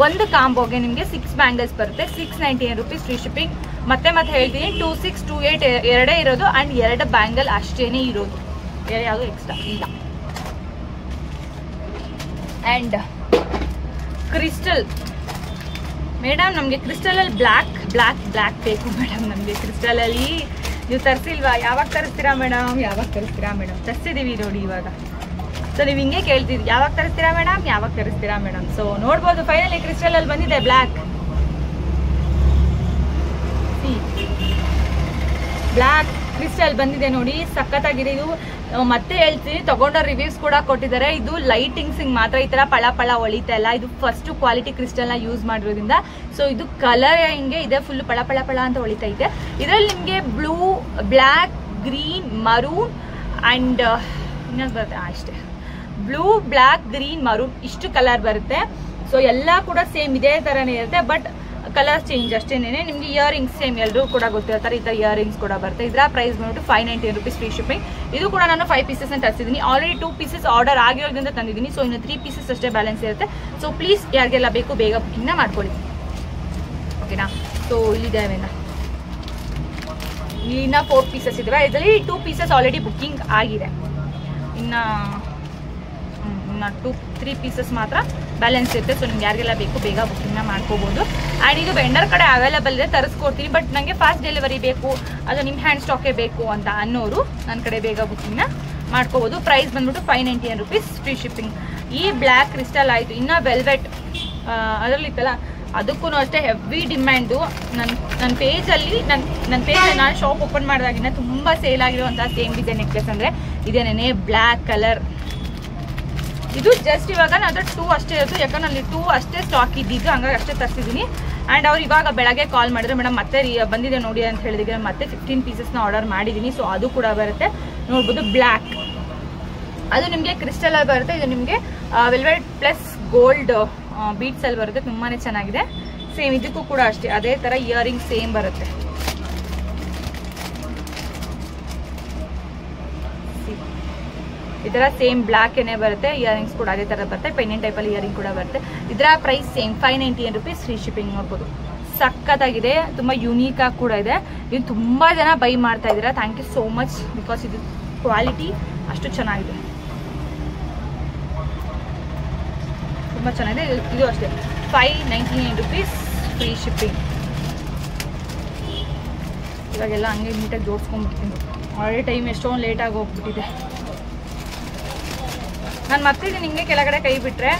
S1: ಒಂದು ಕಾಂಬೋಗೆ ನಿಮಗೆ 6 ಬ್ಯಾಂಗಲ್ಸ್ ಬರುತ್ತೆ. 699 rupees ಫ್ರೀ ಶಿಪ್ಪಿಂಗ್. ಮತ್ತೆ ಹೇಳ್ತೀನಿ 26, 28 ಎರಡೇ ಇರೋದು ಅಂಡ್ 2 ಬ್ಯಾಂಗಲ್ ಅಷ್ಟೇನೆ ಇರೋದು, ಯಾವುದು ಎಕ್ಸ್ಟ್ರಾ ಇಲ್ಲ. ಅಂಡ್ ಕ್ರಿಸ್ಟಲ್ ಮೇಡಮ್, ನಮಗೆ ಕ್ರಿಸ್ಟಲಲ್ಲಿ ಬ್ಲ್ಯಾಕ್ ಬೇಕು ಮೇಡಮ್. ನಮಗೆ ಕ್ರಿಸ್ಟಲಲ್ಲಿ ನೀವು ತರಿಸಿಲ್ವಾ? ಯಾವಾಗ ತರಿಸ್ತೀರಾ ಮೇಡಮ್? ತರಿಸಿದ್ದೀವಿ ನೋಡಿ ಇವಾಗ. ಸೊ ನೀವು ಹಿಂಗೆ ಕೇಳ್ತೀರಿ, ಯಾವಾಗ ತರಿಸ್ತೀರಾ ಮೇಡಮ್? ಸೊ ನೋಡ್ಬೋದು, ಫೈನಲಿ ಕ್ರಿಸ್ಟಲಲ್ಲಿ ಬಂದಿದೆ ಬ್ಲ್ಯಾಕ್ ಕ್ರಿಸ್ಟಲ್ ಬಂದಿದೆ ನೋಡಿ, ಸಖತ್ತಾಗಿದೆ ಇದು. ಮತ್ತೆ ಹೇಳ್ತೀನಿ, ತಗೊಂಡ ರಿವ್ಯೂಸ್ ಕೂಡ ಕೊಟ್ಟಿದ್ದಾರೆ. ಇದು ಲೈಟಿಂಗ್ಸ್ ಮಾತ್ರ ಈ ತರ ಪಳ ಹೊಳಿತಾ ಇಲ್ಲ. ಇದು ಫಸ್ಟ್ ಕ್ವಾಲಿಟಿ ಕ್ರಿಸ್ಟಲ್ ನ ಯೂಸ್ ಮಾಡಿರೋದ್ರಿಂದ. ಸೊ ಇದು ಕಲರ್ ಹಿಂಗೆ ಇದೆ, ಫುಲ್ ಪಳ ಅಂತ ಹೊಳಿತಾ ಇದೆ. ಇದರಲ್ಲಿ ನಿಮ್ಗೆ blue, black, green, maroon and ಇನ್ನೊಂದು ಬರುತ್ತೆ ಅಷ್ಟೇ. ಬ್ಲೂ, ಬ್ಲ್ಯಾಕ್, ಗ್ರೀನ್, ಮರೂನ್ ಇಷ್ಟು ಕಲರ್ ಬರುತ್ತೆ. ಸೊ ಎಲ್ಲ ಕೂಡ ಸೇಮ್ ಇದೇ ತರನೇ ಇರುತ್ತೆ, ಬಟ್ ಕಲರ್ ಚೇಂಜ್ ಅಷ್ಟೇನೆ. ನಿಮ್ಗೆ ಇಯರಿಂಗ್ಸ್ ಸೇಮ್ ಎಲ್ಲರೂ ಕೂಡ ಗೊತ್ತಿರ್ತಾರೆ, ಈ ತರ ಇಯರಿಂಗ್ಸ್ ಕೂಡ ಬರುತ್ತೆ. ಇದರ ಪ್ರೈಸ್ ಬಂದ್ಬಿಟ್ಟು 599 rupees ಫ್ರೀ ಶಿಪ್ಪಿಂಗ್. ಇದು ಕೂಡ ನಾನು 5 ಪೀಸಸ್ ತರಿಸಿದ್ದೀನಿ. ಆಲ್ರೆಡಿ 2 ಪೀಸಸ್ ಆರ್ಡರ್ ಆಗಿರೋದ್ರಿಂದ ತಂದಿದ್ದೀನಿ. ಸೊ ಇನ್ನು 3 ಪೀಸಸ್ ಅಷ್ಟೇ ಬ್ಯಾಲೆನ್ಸ್ ಇರುತ್ತೆ. ಸೊ ಪ್ಲೀಸ್ ಯಾರಿಗೆಲ್ಲ ಬೇಕು ಬೇಗ ಬುಕ್ಕಿಂಗ್ನ ಮಾಡ್ಕೊಳ್ಳಿ, ಓಕೆನಾ? ಸೊ ಇಲ್ಲಿದೆ ಇನ್ನ 4 ಪೀಸಸ್ ಇದಾವೆ. ಇದರಲ್ಲಿ 2 ಪೀಸಸ್ ಆಲ್ರೆಡಿ ಬುಕ್ಕಿಂಗ್ ಆಗಿದೆ. ಇನ್ನ 3 ಪೀಸಸ್ ಮಾತ್ರ ಬ್ಯಾಲೆನ್ಸ್ ಇರುತ್ತೆ. ಸೊ ನಿಮ್ಗೆ ಯಾರಿಗೆಲ್ಲ ಬೇಕು ಬೇಗ ಬುಕ್ಕಿಂಗ್ನ ಮಾಡ್ಕೋಬಹುದು. ಆ್ಯಂಡ್ ಇದು ವೆಂಡರ್ ಕಡೆ ಅವೈಲೇಬಲ್ ಇದೆ, ತರಿಸ್ಕೊಡ್ತೀನಿ. ಬಟ್ ನನಗೆ ಫಾಸ್ಟ್ ಡೆಲಿವರಿ ಬೇಕು, ಅದು ನಿಮ್ಮ ಹ್ಯಾಂಡ್ ಸ್ಟಾಕೇ ಬೇಕು ಅಂತ ಅನ್ನೋರು ನನ್ನ ಕಡೆ ಬೇಗ ಬುಕ್ಕಿಂಗ್ನ ಮಾಡ್ಕೋಬಹುದು. ಪ್ರೈಸ್ ಬಂದ್ಬಿಟ್ಟು 599 rupees ಫ್ರೀ ಶಿಪ್ಪಿಂಗ್. ಈ ಬ್ಲ್ಯಾಕ್ ಕ್ರಿಸ್ಟಲ್ ಆಯಿತು. ಇನ್ನು ವೆಲ್ವೆಟ್ ಅದರಲ್ಲಿತ್ತಲ್ಲ, ಅದಕ್ಕೂ ಅಷ್ಟೇ ಹೆವಿ ಡಿಮ್ಯಾಂಡು. ನನ್ನ ಪೇಜಲ್ಲಿ ನಾನು ಶಾಪ್ ಓಪನ್ ಮಾಡಿದಾಗಿನ ತುಂಬ ಸೇಲ್ ಆಗಿರುವಂತಹ ಸೇಮ್ ಡಿಸೈನ್ ನೆಕ್ಲೆಸ್ ಅಂದರೆ ಇದೇನೇ ಬ್ಲ್ಯಾಕ್ ಕಲರ್. ಇದು ಜಸ್ಟ್ ಇವಾಗ ನಾನು 2 ಅಷ್ಟೇ ಇರೋದು, ಯಾಕಂದ್ರೆ ಅಲ್ಲಿ 2 ಅಷ್ಟೇ ಸ್ಟಾಕ್ ಇದ್ದಿದ್ದು, ಹಂಗಾಗಿ ಅಷ್ಟೇ ತರಿಸಿದ್ದೀನಿ. ಆ್ಯಂಡ್ ಅವ್ರು ಇವಾಗ ಬೆಳಗ್ಗೆ ಕಾಲ್ ಮಾಡಿದ್ರು, ಮೇಡಮ್ ಮತ್ತೆ ಬಂದಿದೆ ನೋಡಿ ಅಂತ ಹೇಳಿದ್ರೆ ಮತ್ತೆ 15 ಪೀಸಸ್ನ ಆರ್ಡರ್ ಮಾಡಿದ್ದೀನಿ. ಸೊ ಅದು ಕೂಡ ಬರುತ್ತೆ, ನೋಡ್ಬೋದು. ಬ್ಲ್ಯಾಕ್ ಅದು ನಿಮಗೆ ಕ್ರಿಸ್ಟಲ್ ಅಲ್ಲಿ ಬರುತ್ತೆ. ಇದು ನಿಮಗೆ ವೆಲ್ವೆಟ್ ಪ್ಲಸ್ ಗೋಲ್ಡ್ ಬೀಟ್ಸ್ ಅಲ್ಲಿ ಬರುತ್ತೆ. ತುಂಬಾ ಚೆನ್ನಾಗಿದೆ. ಸೇಮ್ ಇದಕ್ಕೂ ಕೂಡ ಅಷ್ಟೇ ಅದೇ ಥರ ಇಯರಿಂಗ್ ಸೇಮ್ ಬರುತ್ತೆ. ಇದರ ಸೇಮ್ ಬ್ಲ್ಯಾಕ್ ಏನೇ ಬರುತ್ತೆ. ಇಯರಿಂಗ್ಸ್ ಕೂಡ ಅದೇ ತರ ಬರುತ್ತೆ. ಪೆಂಡೆಂಟ್ ಟೈಪ್ ಅಲ್ಲಿ ಇಯರಿಂಗ್ ಕೂಡ ಬರುತ್ತೆ. ಇದರ price same 599 rupees free shipping. ನೋಡ್ಬೋದು, ಸಖತ್ತಾಗಿದೆ. ತುಂಬಾ ಯೂನಿಕ್ ಆಗಿ ಕೂಡ ಇದೆ. ಇದು ತುಂಬಾ ಜನ ಬೈ ಮಾಡ್ತಾ ಇದ್ದೀರಾ. Thank you so much. Because ಇದು ಕ್ವಾಲಿಟಿ ಅಷ್ಟು ಚೆನ್ನಾಗಿದೆ, ತುಂಬಾ ಚೆನ್ನಾಗಿದೆ. ಇದು ಅಷ್ಟೇ 599 rupees ಫ್ರೀ ಶಿಪ್ಪಿಂಗ್. ಇವಾಗೆಲ್ಲ ಹಂಗೆ ನೀಟಾಗಿ ಜೋಡಿಸ್ಕೊಂಡ್ಬಿಡ್ತೀನಿ. ಆಲ್ರೆಡಿ ಟೈಮ್ ಎಷ್ಟೊಂದು ಲೇಟಾಗಿ ಹೋಗ್ಬಿಟ್ಟಿದೆ. ನಾನು ಮತ್ತೆ ನಿಮಗೆ ಕೆಳಗಡೆ ಕೈ ಬಿಟ್ರೆ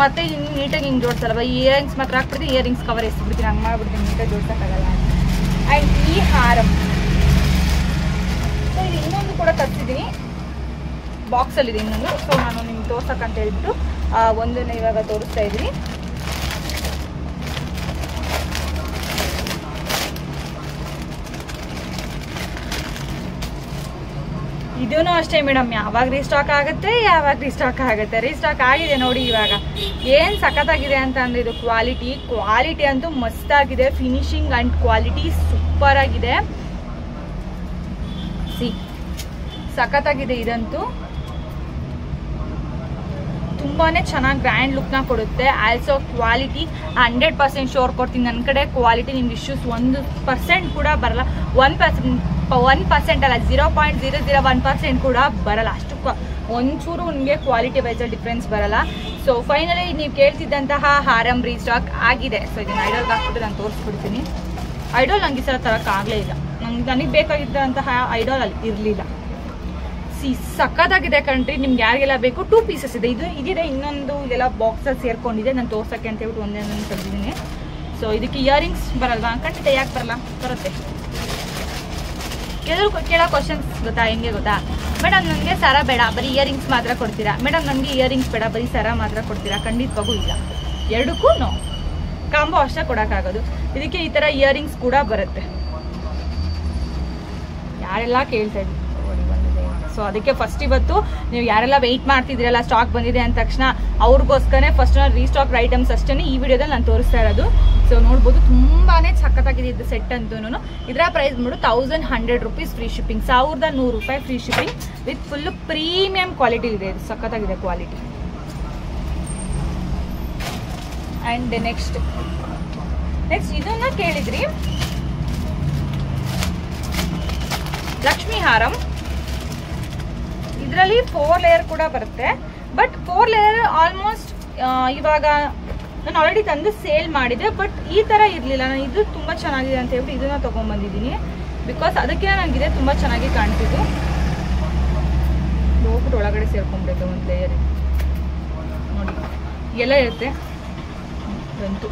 S1: ಮತ್ತೆ ನೀಟಾಗಿ ಹಿಂಗೆ ಜೋಡಿಸಲ್ಲ. ಇಯರಿಂಗ್ಸ್ ಮಾತ್ರ ಹಾಕ್ಬಿಡ್ತೀನಿ, ಇಯರಿಂಗ್ಸ್ ಕವರ್ ಎಸ್ಬಿಡ್ತೀನಿ, ಹಂಗೆ ಮಾಡ್ಬಿಡ್ತೀನಿ, ನೀಟಾಗಿ ಜೋಡ್ಸೋಕ್ಕಾಗಲ್ಲ. ಆ್ಯಂಡ್ ಈ ಹಾರಂ, ಸೊ ಇದು ಇನ್ನೊಂದು ಕೂಡ ತರಿಸಿದ್ದೀನಿ, ಬಾಕ್ಸಲ್ಲಿದೆ ಇನ್ನೊಂದು. ಸೊ ನಾನು ನಿಮ್ಗೆ ತೋರ್ಸಕ್ಕಂತ ಹೇಳ್ಬಿಟ್ಟು ಒಂದನ್ನು ಇವಾಗ ತೋರಿಸ್ತಾ ಇದ್ದೀನಿ. ಇದೂ ಅಷ್ಟೇ ಮೇಡಮ್, ಯಾವಾಗ ರೀಸ್ಟಾಕ್ ಆಗುತ್ತೆ ರೀಸ್ಟಾಕ್ ಆಗಿದೆ ನೋಡಿ. ಇವಾಗ ಏನು ಸಖತ್ತಾಗಿದೆ ಅಂತ ಅಂದ್ರೆ ಇದು ಕ್ವಾಲಿಟಿ ಅಂತೂ ಮಸ್ತ್ ಆಗಿದೆ. ಫಿನಿಶಿಂಗ್ ಅಂಡ್ ಕ್ವಾಲಿಟಿ ಸೂಪರ್ ಆಗಿದೆ. ಸಖತ್ತಾಗಿದೆ. ಇದಂತೂ ತುಂಬಾನೇ ಚೆನ್ನಾಗಿ ಗ್ರ್ಯಾಂಡ್ ಲುಕ್ನ ಕೊಡುತ್ತೆ. ಆಲ್ಸೋ ಕ್ವಾಲಿಟಿ 100% ಶೋರ್ ಕೊಡ್ತೀನಿ. ನನ್ನ ಕಡೆ ಕ್ವಾಲಿಟಿ ನಿಮ್ಗೆ ಇಶ್ಯೂಸ್ 1% ಕೂಡ ಬರಲ್ಲ. 1% ಅಲ್ಲ, 0.001% ಕೂಡ ಬರಲ್ಲ. ಅಷ್ಟು ಒಂಚೂರು ನಿಮಗೆ ಕ್ವಾಲಿಟಿ ವೈಸಲ್ಲಿ ಡಿಫ್ರೆನ್ಸ್ ಬರಲ್ಲ. ಸೊ ಫೈನಲಿ ನೀವು ಕೇಳ್ತಿದ್ದಂತಹ ಹಾರಂ ರೀಸ್ಟಾಕ್ ಆಗಿದೆ. ಸೊ ಇದನ್ನು ಐಡಲ್ಗೆ ಹಾಕ್ಬಿಟ್ಟು ನಾನು ತೋರಿಸ್ಬಿಡ್ತೀನಿ. ಐಡಲ್ ನಂಗೆ ಈ ಸಲ ತರೋಕ್ಕಾಗಲೇ ಇಲ್ಲ. ನನಗೆ ಬೇಕಾಗಿದ್ದಂತಹ ಐಡಲ್ ಅಲ್ಲಿ ಇರಲಿಲ್ಲ. ಸಕ್ಕತ್ತಾಗಿದೆ ಕಣ್ರಿ. ನಿಮ್ಗೆ ಯಾರಿಗೆಲ್ಲ ಬೇಕು 2 ಪೀಸಸ್ ಇದೆ. ಇದಿದೆ, ಇನ್ನೊಂದು ಇದೆಲ್ಲ ಬಾಕ್ಸಲ್ಲಿ ಸೇರ್ಕೊಂಡಿದೆ. ನಾನು ತೋರ್ಸೋಕ್ಕೆ ಅಂತ ಹೇಳ್ಬಿಟ್ಟು ಒಂದೊಂದು ತೆಗೆದಿದ್ದೀನಿ. ಸೊ ಇದಕ್ಕೆ ಇಯರಿಂಗ್ಸ್ ಬರಲ್ವಾ? ಖಂಡಿತ ಯಾಕೆ ಬರಲ್ಲ, ಬರುತ್ತೆ. ಎಲ್ಲರೂ ಕೇಳೋ ಕ್ವಶನ್ಸ್ ಗೊತ್ತಾ? ಹೆಂಗೆ ಗೊತ್ತಾ? ಮೇಡಮ್ ನನಗೆ ಸರ ಬೇಡ, ಬರೀ ಇಯರಿಂಗ್ಸ್ ಮಾತ್ರ ಕೊಡ್ತೀರಾ? ಮೇಡಮ್ ನನಗೆ ಇಯರಿಂಗ್ಸ್ ಬೇಡ, ಬರೀ ಸರ ಮಾತ್ರ ಕೊಡ್ತೀರಾ? ಖಂಡಿತವಾಗೂ ಇಲ್ಲ, ಎರಡಕ್ಕೂ ಕಾಂಬೋ ಅಷ್ಟೇ ಕೊಡೋಕ್ಕಾಗೋದು. ಇದಕ್ಕೆ ಈ ಥರ ಇಯರಿಂಗ್ಸ್ ಕೂಡ ಬರುತ್ತೆ. ಯಾರೆಲ್ಲ ಕೇಳ್ತಾ ಇದ್ವಿ ಸೊ ಅದಕ್ಕೆ ಫಸ್ಟ್ ಇವತ್ತು ನೀವು ಯಾರೆಲ್ಲ ವೆಯ್ಟ್ ಮಾಡ್ತಿದ್ದೀರಲ್ಲ ಸ್ಟಾಕ್ ಬಂದಿದೆ ಅಂದ ತಕ್ಷಣ ಅವ್ರಿಗೋಸ್ಕರನೇ ಫಸ್ಟ್ ರೀಸ್ಟಾಕ್ ಐಟಮ್ಸ್ ಅಷ್ಟೇ ಈ ವಿಡಿಯೋದಲ್ಲಿ ನಾನು ತೋರಿಸ್ತಾ ಇರೋದು. ಸೊ ನೋಡ್ಬೋದು ತುಂಬಾನೇ ಸಖತ್ತಾಗಿದೆ ಇದು ಸೆಟ್ ಅಂತೂ. ಇದರ ಪ್ರೈಸ್ ಬಂದು 1100 ರೂಪೀಸ್ ಫ್ರೀ ಶಿಪ್ಪಿಂಗ್, 1100 ರೂಪಾಯಿ free shipping with full premium quality ಇದೆ. ಇದು ಸಖತ್ತಾಗಿದೆ ಕ್ವಾಲಿಟಿ. ಅಂಡ್ ನೆಕ್ಸ್ಟ್ ಇದನ್ನ ಕೇಳಿದ್ರಿ, ಲಕ್ಷ್ಮೀ ಹಾರಂ. ಇದರಲ್ಲಿ 4 ಲೇಯರ್ ಕೂಡ ಬರುತ್ತೆ. ಬಟ್ 4 ಲೇಯರ್ ಆಲ್ಮೋಸ್ಟ್ ಇವಾಗ ನಾನು ಆಲ್ರೆಡಿ ತಂದು ಸೇಲ್ ಮಾಡಿದೆ. ಬಟ್ ಈ ತರ ಇರ್ಲಿಲ್ಲ. ನಾನು ಇದು ತುಂಬಾ ಚೆನ್ನಾಗಿದೆ ಅಂತ ಹೇಳ್ಬಿಟ್ಟು ಇದನ್ನ ತಗೊಂಡ್ ಬಂದಿದ್ದೀನಿ. ಬಿಕಾಸ್ ಅದಕ್ಕೆ ನನಗಿದೆ ತುಂಬಾ ಚೆನ್ನಾಗಿ ಕಾಣ್ತಿದ್ದು. ಹೋಗ್ಬಿಟ್ಟು ಒಳಗಡೆ ಸೇರ್ಕೊಂಡ್ಬಿಡುತ್ತೆ ಒಂದು ಲೇಯರ್. ನೋಡಿ ಎಲ್ಲ ಇರುತ್ತೆ ಬಂತು.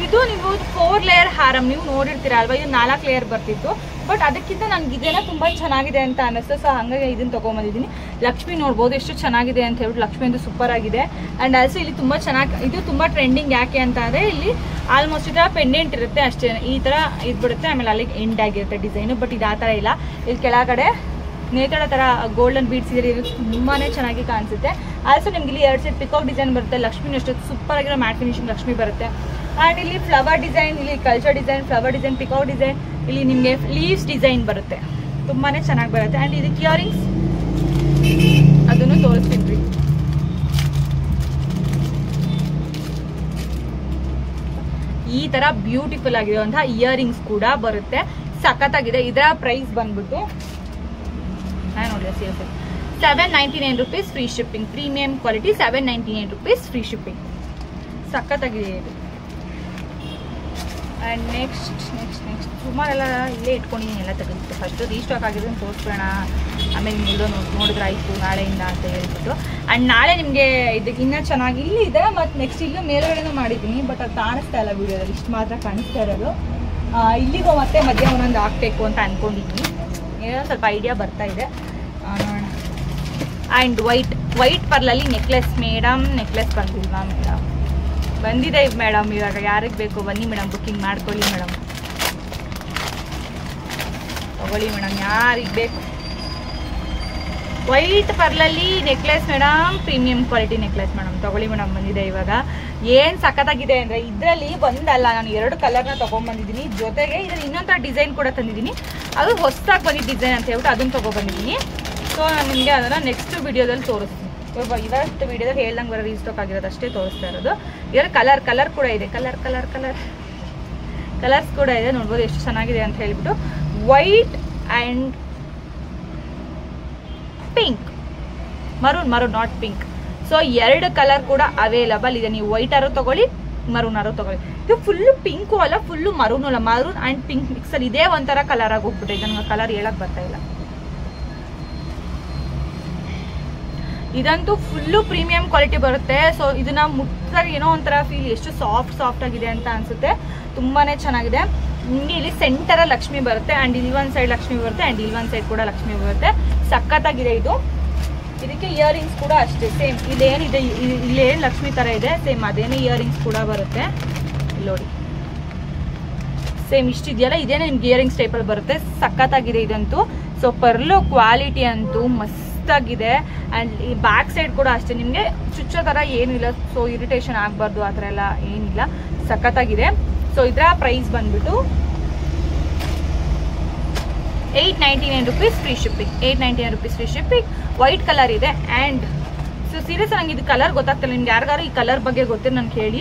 S1: ಇದು ನೀವು 4 ಲೇಯರ್ ಹಾರಂ ನೀವು ನೋಡಿರ್ತೀರ ಅಲ್ವಾ, ಇದು 4 ಲೇಯರ್ ಬರ್ತಿತ್ತು. ಬಟ್ ಅದಕ್ಕಿಂತ ನನ್ಗೆ ಇದೆಲ್ಲ ತುಂಬಾ ಚೆನ್ನಾಗಿದೆ ಅಂತ ಅನಿಸ್ತು. ಸೊ ಹಂಗಾಗಿ ಇದನ್ನ ತಗೊಂಡ್ಬಂದಿದ್ದೀನಿ. ಲಕ್ಷ್ಮಿ ನೋಡ್ಬೋದು ಎಷ್ಟು ಚೆನ್ನಾಗಿದೆ ಅಂತ ಹೇಳ್ಬಿಟ್ಟು. ಲಕ್ಷ್ಮಿ ಒಂದು ಸೂಪರ್ ಆಗಿದೆ. ಅಂಡ್ ಆಲ್ಸೋ ಇಲ್ಲಿ ತುಂಬಾ ಚೆನ್ನಾಗಿ, ಇದು ತುಂಬಾ ಟ್ರೆಂಡಿಂಗ್. ಯಾಕೆ ಅಂತ ಅಂದ್ರೆ ಇಲ್ಲಿ ಆಲ್ಮೋಸ್ಟ್ ಈ ತರ ಪೆಂಡೆಂಟ್ ಇರುತ್ತೆ ಅಷ್ಟೇ, ಈ ತರ ಇದ್ಬಿಡುತ್ತೆ. ಆಮೇಲೆ ಅಲ್ಲಿಗೆ ಎಂಡ್ ಆಗಿರುತ್ತೆ ಡಿಸೈನ್. ಬಟ್ ಇದು ಆ ತರ ಇಲ್ಲ. ಇಲ್ಲಿ ಕೆಳಗಡೆ ನೇತಳ ತರ ಗೋಲ್ಡನ್ ಬೀಡ್ಸ್ ಇದೆ. ಇದು ತುಂಬಾನೇ ಚೆನ್ನಾಗಿ ಕಾಣಿಸುತ್ತೆ. ಆಲ್ಸೋ ನಿಮ್ಗೆ ಇಲ್ಲಿ 2 ಸೆಟ್ ಪಿಕಾಕ್ ಡಿಸೈನ್ ಬರುತ್ತೆ. ಲಕ್ಷ್ಮಿ ಅಷ್ಟು ಸೂಪರ್ ಆಗಿರೋ ಮ್ಯಾಟ್ ಫಿನಿಶಿಂಗ್ ಲಕ್ಷ್ಮಿ ಬರುತ್ತೆ. ಅಂಡ್ ಇಲ್ಲಿ ಫ್ಲವರ್ ಡಿಸೈನ್, ಇಲ್ಲಿ culture design, flower design, peacock design, ಇಲ್ಲಿ ನಿಮಗೆ ಲೀವ್ಸ್ ಡಿಸೈನ್ ಬರುತ್ತೆ. ತುಂಬಾನೇ ಚೆನ್ನಾಗಿ ಬರುತ್ತೆ. ಅಂಡ್ ಇದಕ್ಕೆ ಇಯರಿಂಗ್ಸ್ ಅದನ್ನು ತೋರಿಸ್ತೀನಿ. ಈ ತರ ಬ್ಯೂಟಿಫುಲ್ ಆಗಿರುವಂತಹ ಇಯರಿಂಗ್ಸ್ ಕೂಡ ಬರುತ್ತೆ. ಸಖತ್ತಾಗಿದೆ. ಇದರ ಪ್ರೈಸ್ ಬಂದ್ಬಿಟ್ಟು ನೋಡಿ 799 rupees free shipping. Premium quality 799 rupees free shipping. ಸಖತ್ತಾಗಿದೆ ಇದು. ಆ್ಯಂಡ್ ನೆಕ್ಸ್ಟ್ ಸುಮಾರೆಲ್ಲ ಇಲ್ಲೇ ಇಟ್ಕೊಂಡಿದ್ದೀನಿ. ಎಲ್ಲ ತೆಗೆದುಬಿಟ್ಟು ಫಸ್ಟು ರೀಸ್ಟಾಕ್ ಆಗಿರೋದನ್ನು ತೋರಿಸ್ಬೇಡ, ಆಮೇಲೆ ನಿಮ್ಮದು ನೋಡಿದ್ರೆ ಆಯಿತು ನಾಳೆಯಿಂದ ಅಂತ ಹೇಳ್ಬಿಟ್ಟು. ಆ್ಯಂಡ್ ನಾಳೆ ನಿಮಗೆ ಇದಕ್ಕೆ ಇನ್ನೂ ಚೆನ್ನಾಗಿ ಇಲ್ಲಿ ಇದೆ. ಮತ್ತು ನೆಕ್ಸ್ಟ್ ಇಲ್ಲೂ ಮೇಲ್ಗಡೆನೂ ಮಾಡಿದ್ದೀನಿ. ಬಟ್ ಅದು ಕಾಣಿಸ್ತಾ ಇಲ್ಲ ವಿಡಿಯೋದಲ್ಲಿ, ಇಷ್ಟು ಮಾತ್ರ ಕಾಣಿಸ್ತಾ ಇರೋದು. ಇಲ್ಲಿಗೋ ಮತ್ತೆ ಮಧ್ಯ ಒಂದೊಂದು ಹಾಕಬೇಕು ಅಂತ ಅಂದ್ಕೊಂಡಿದ್ದೀನಿ. ಏನೋ ಸ್ವಲ್ಪ ಐಡಿಯಾ ಬರ್ತಾ ಇದೆ ನೋಡೋಣ. ಆ್ಯಂಡ್ ವೈಟ್ ಪರ್ಲಲ್ಲಿ ನೆಕ್ಲೆಸ್ ಮೇಡಮ್. ನೆಕ್ಲೆಸ್ ಬಂದಿಲ್ವಾ ಮೇಡಮ್? ಬಂದಿದೆ ಮೇಡಮ್. ಇವಾಗ ಯಾರಿಗೆ ಬೇಕು ಬನ್ನಿ ಮೇಡಮ್, ಬುಕ್ಕಿಂಗ್ ಮಾಡ್ಕೊಳ್ಳಿ ಮೇಡಮ್. ತಗೊಳ್ಳಿ ಮೇಡಮ್, ಯಾರಿಗೆ ಬೇಕು. ವೈಟ್ ಪರ್ಲಲ್ಲಿ necklace madam, premium quality necklace madam. ತಗೊಳ್ಳಿ ಮೇಡಮ್, ಬಂದಿದೆ ಇವಾಗ. ಏನು ಸಖತ್ತಾಗಿದೆ ಅಂದರೆ ಇದರಲ್ಲಿ ಒಂದಲ್ಲ, ನಾನು 2 ಕಲರ್ನ ತೊಗೊಂಡ್ಬಂದಿದ್ದೀನಿ. ಜೊತೆಗೆ ಇದರಲ್ಲಿ ಇನ್ನೊಂಥರ ಡಿಸೈನ್ ಕೂಡ ತಂದಿದ್ದೀನಿ. ಅದು ಹೊಸದಾಗಿ ಬಂದಿದ್ದ ಡಿಸೈನ್ ಅಂತ ಹೇಳ್ಬಿಟ್ಟು ಅದನ್ನು ತೊಗೊಬಂದಿದ್ದೀನಿ. ಸೊ ನಾನು ನಿಮಗೆ ಅದನ್ನು ನೆಕ್ಸ್ಟ್ ವಿಡಿಯೋದಲ್ಲಿ ತೋರಿಸ್ತೀನಿ. ಇವತ್ತು ವಿಡಿಯೋದಲ್ಲಿ ಹೇಳ್ದಂಗೆ ಬರೋ ರೀಸ್ಟಾಕ್ ಆಗಿರೋದು ಅಷ್ಟೇ ತೋರಿಸ್ತಾ ಇರೋದು. ಇದರಲ್ಲಿ ಕಲರ್ ಕೂಡ ಇದೆ. ಕಲರ್ಸ್ ಕೂಡ ಇದೆ. ನೋಡ್ಬೋದು ಎಷ್ಟು ಚೆನ್ನಾಗಿದೆ ಅಂತ ಹೇಳ್ಬಿಟ್ಟು. White and pink, maroon not pink. So 2 colour ಕೂಡ ಅವೈಲಬಲ್ ಇದೆ. ನೀವು ವೈಟ್ ಆರು ತಗೊಳ್ಳಿ, ಮರೂನ್ ಆರು ತಗೊಳ್ಳಿ. ಇದು ಫುಲ್ಲು ಪಿಂಕು ಅಲ್ಲ, ಫುಲ್ಲು ಮರೂನು ಅಲ್ಲ, ಮರೂನ್ ಆ್ಯಂಡ್ ಪಿಂಕ್ ಮಿಕ್ಸಲ್ಲಿ ಇದೇ ಒಂಥರ ಕಲರ್ ಆಗಿ ಹೋಗ್ಬಿಟ್ಟಿದೆ. ನನಗೆ ಕಲರ್ ಹೇಳಕ್ ಬರ್ತಾ ಇಲ್ಲ. ಇದಂತೂ ಫುಲ್ಲು ಪ್ರೀಮಿಯಂ ಕ್ವಾಲಿಟಿ ಬರುತ್ತೆ. ಸೊ ಇದನ್ನ ಮುಟ್ಟಿದಾಗ ಏನೋ ಒಂಥರ ಫೀಲ್, ಎಷ್ಟು ಸಾಫ್ಟ್ ಆಗಿದೆ ಅಂತ ಅನ್ಸುತ್ತೆ. ತುಂಬಾನೇ ಚೆನ್ನಾಗಿದೆ. ನಿಮಗೆ ಇಲ್ಲಿ ಸೆಂಟರ್ ಲಕ್ಷ್ಮಿ ಬರುತ್ತೆ. ಅಂಡ್ ಇಲ್ಲಿ ಒಂದು ಸೈಡ್ ಲಕ್ಷ್ಮಿ ಬರುತ್ತೆ, ಅಂಡ್ ಇಲ್ಲಿ ಒಂದು ಸೈಡ್ ಕೂಡ ಲಕ್ಷ್ಮಿ ಬರುತ್ತೆ. ಸಖತ್ತಾಗಿದೆ ಇದು. ಇದಕ್ಕೆ ಇಯರಿಂಗ್ಸ್ ಕೂಡ ಅಷ್ಟೇ ಸೇಮ್. ಇಲ್ಲೇನಿದೆ, ಇಲ್ಲೇನು ಲಕ್ಷ್ಮಿ ತರ ಇದೆ ಸೇಮ್ ಅದೇನೇ ಇಯರಿಂಗ್ಸ್ ಕೂಡ ಬರುತ್ತೆ. ಇಲ್ಲಿ ನೋಡಿ ಸೇಮ್ ಇಷ್ಟಿದೆಯಲ್ಲ, ಇದೇನೇ ನಿಮ್ಗೆ ಇಯರಿಂಗ್ಸ್ ಟೈಪಲ್ಲಿ ಬರುತ್ತೆ. ಸಖತ್ತಾಗಿದೆ ಇದಂತೂ. ಸೊ ಪರ್ಲು ಕ್ವಾಲಿಟಿ ಅಂತೂ ಮಸ್ತಾಗಿದೆ. ಆ್ಯಂಡ್ ಈ ಬ್ಯಾಕ್ ಸೈಡ್ ಕೂಡ ಅಷ್ಟೇ, ನಿಮಗೆ ಚುಚ್ಚೋ ಥರ ಏನಿಲ್ಲ. ಸೊ ಇರಿಟೇಷನ್ ಆಗಬಾರ್ದು ಆ ಥರ ಎಲ್ಲ ಏನಿಲ್ಲ. ಸಖತ್ತಾಗಿದೆ. ಸೊ ಇದರ ಪ್ರೈಸ್ ಬಂದ್ಬಿಟ್ಟು 899 rupees free shipping. 899 rupees free shipping. White colour ಇದೆ. ಆ್ಯಂಡ್ ಸೊ ಸೀರಿಯಸ್ ನಂಗೆ ಇದು ಕಲರ್ ಗೊತ್ತಾಗ್ತಿಲ್ಲ. ನಿಮ್ಗೆ ಯಾರಿಗಾರು ಈ ಕಲರ್ ಬಗ್ಗೆ ಗೊತ್ತಿಲ್ಲ ನನಗೆ ಹೇಳಿ.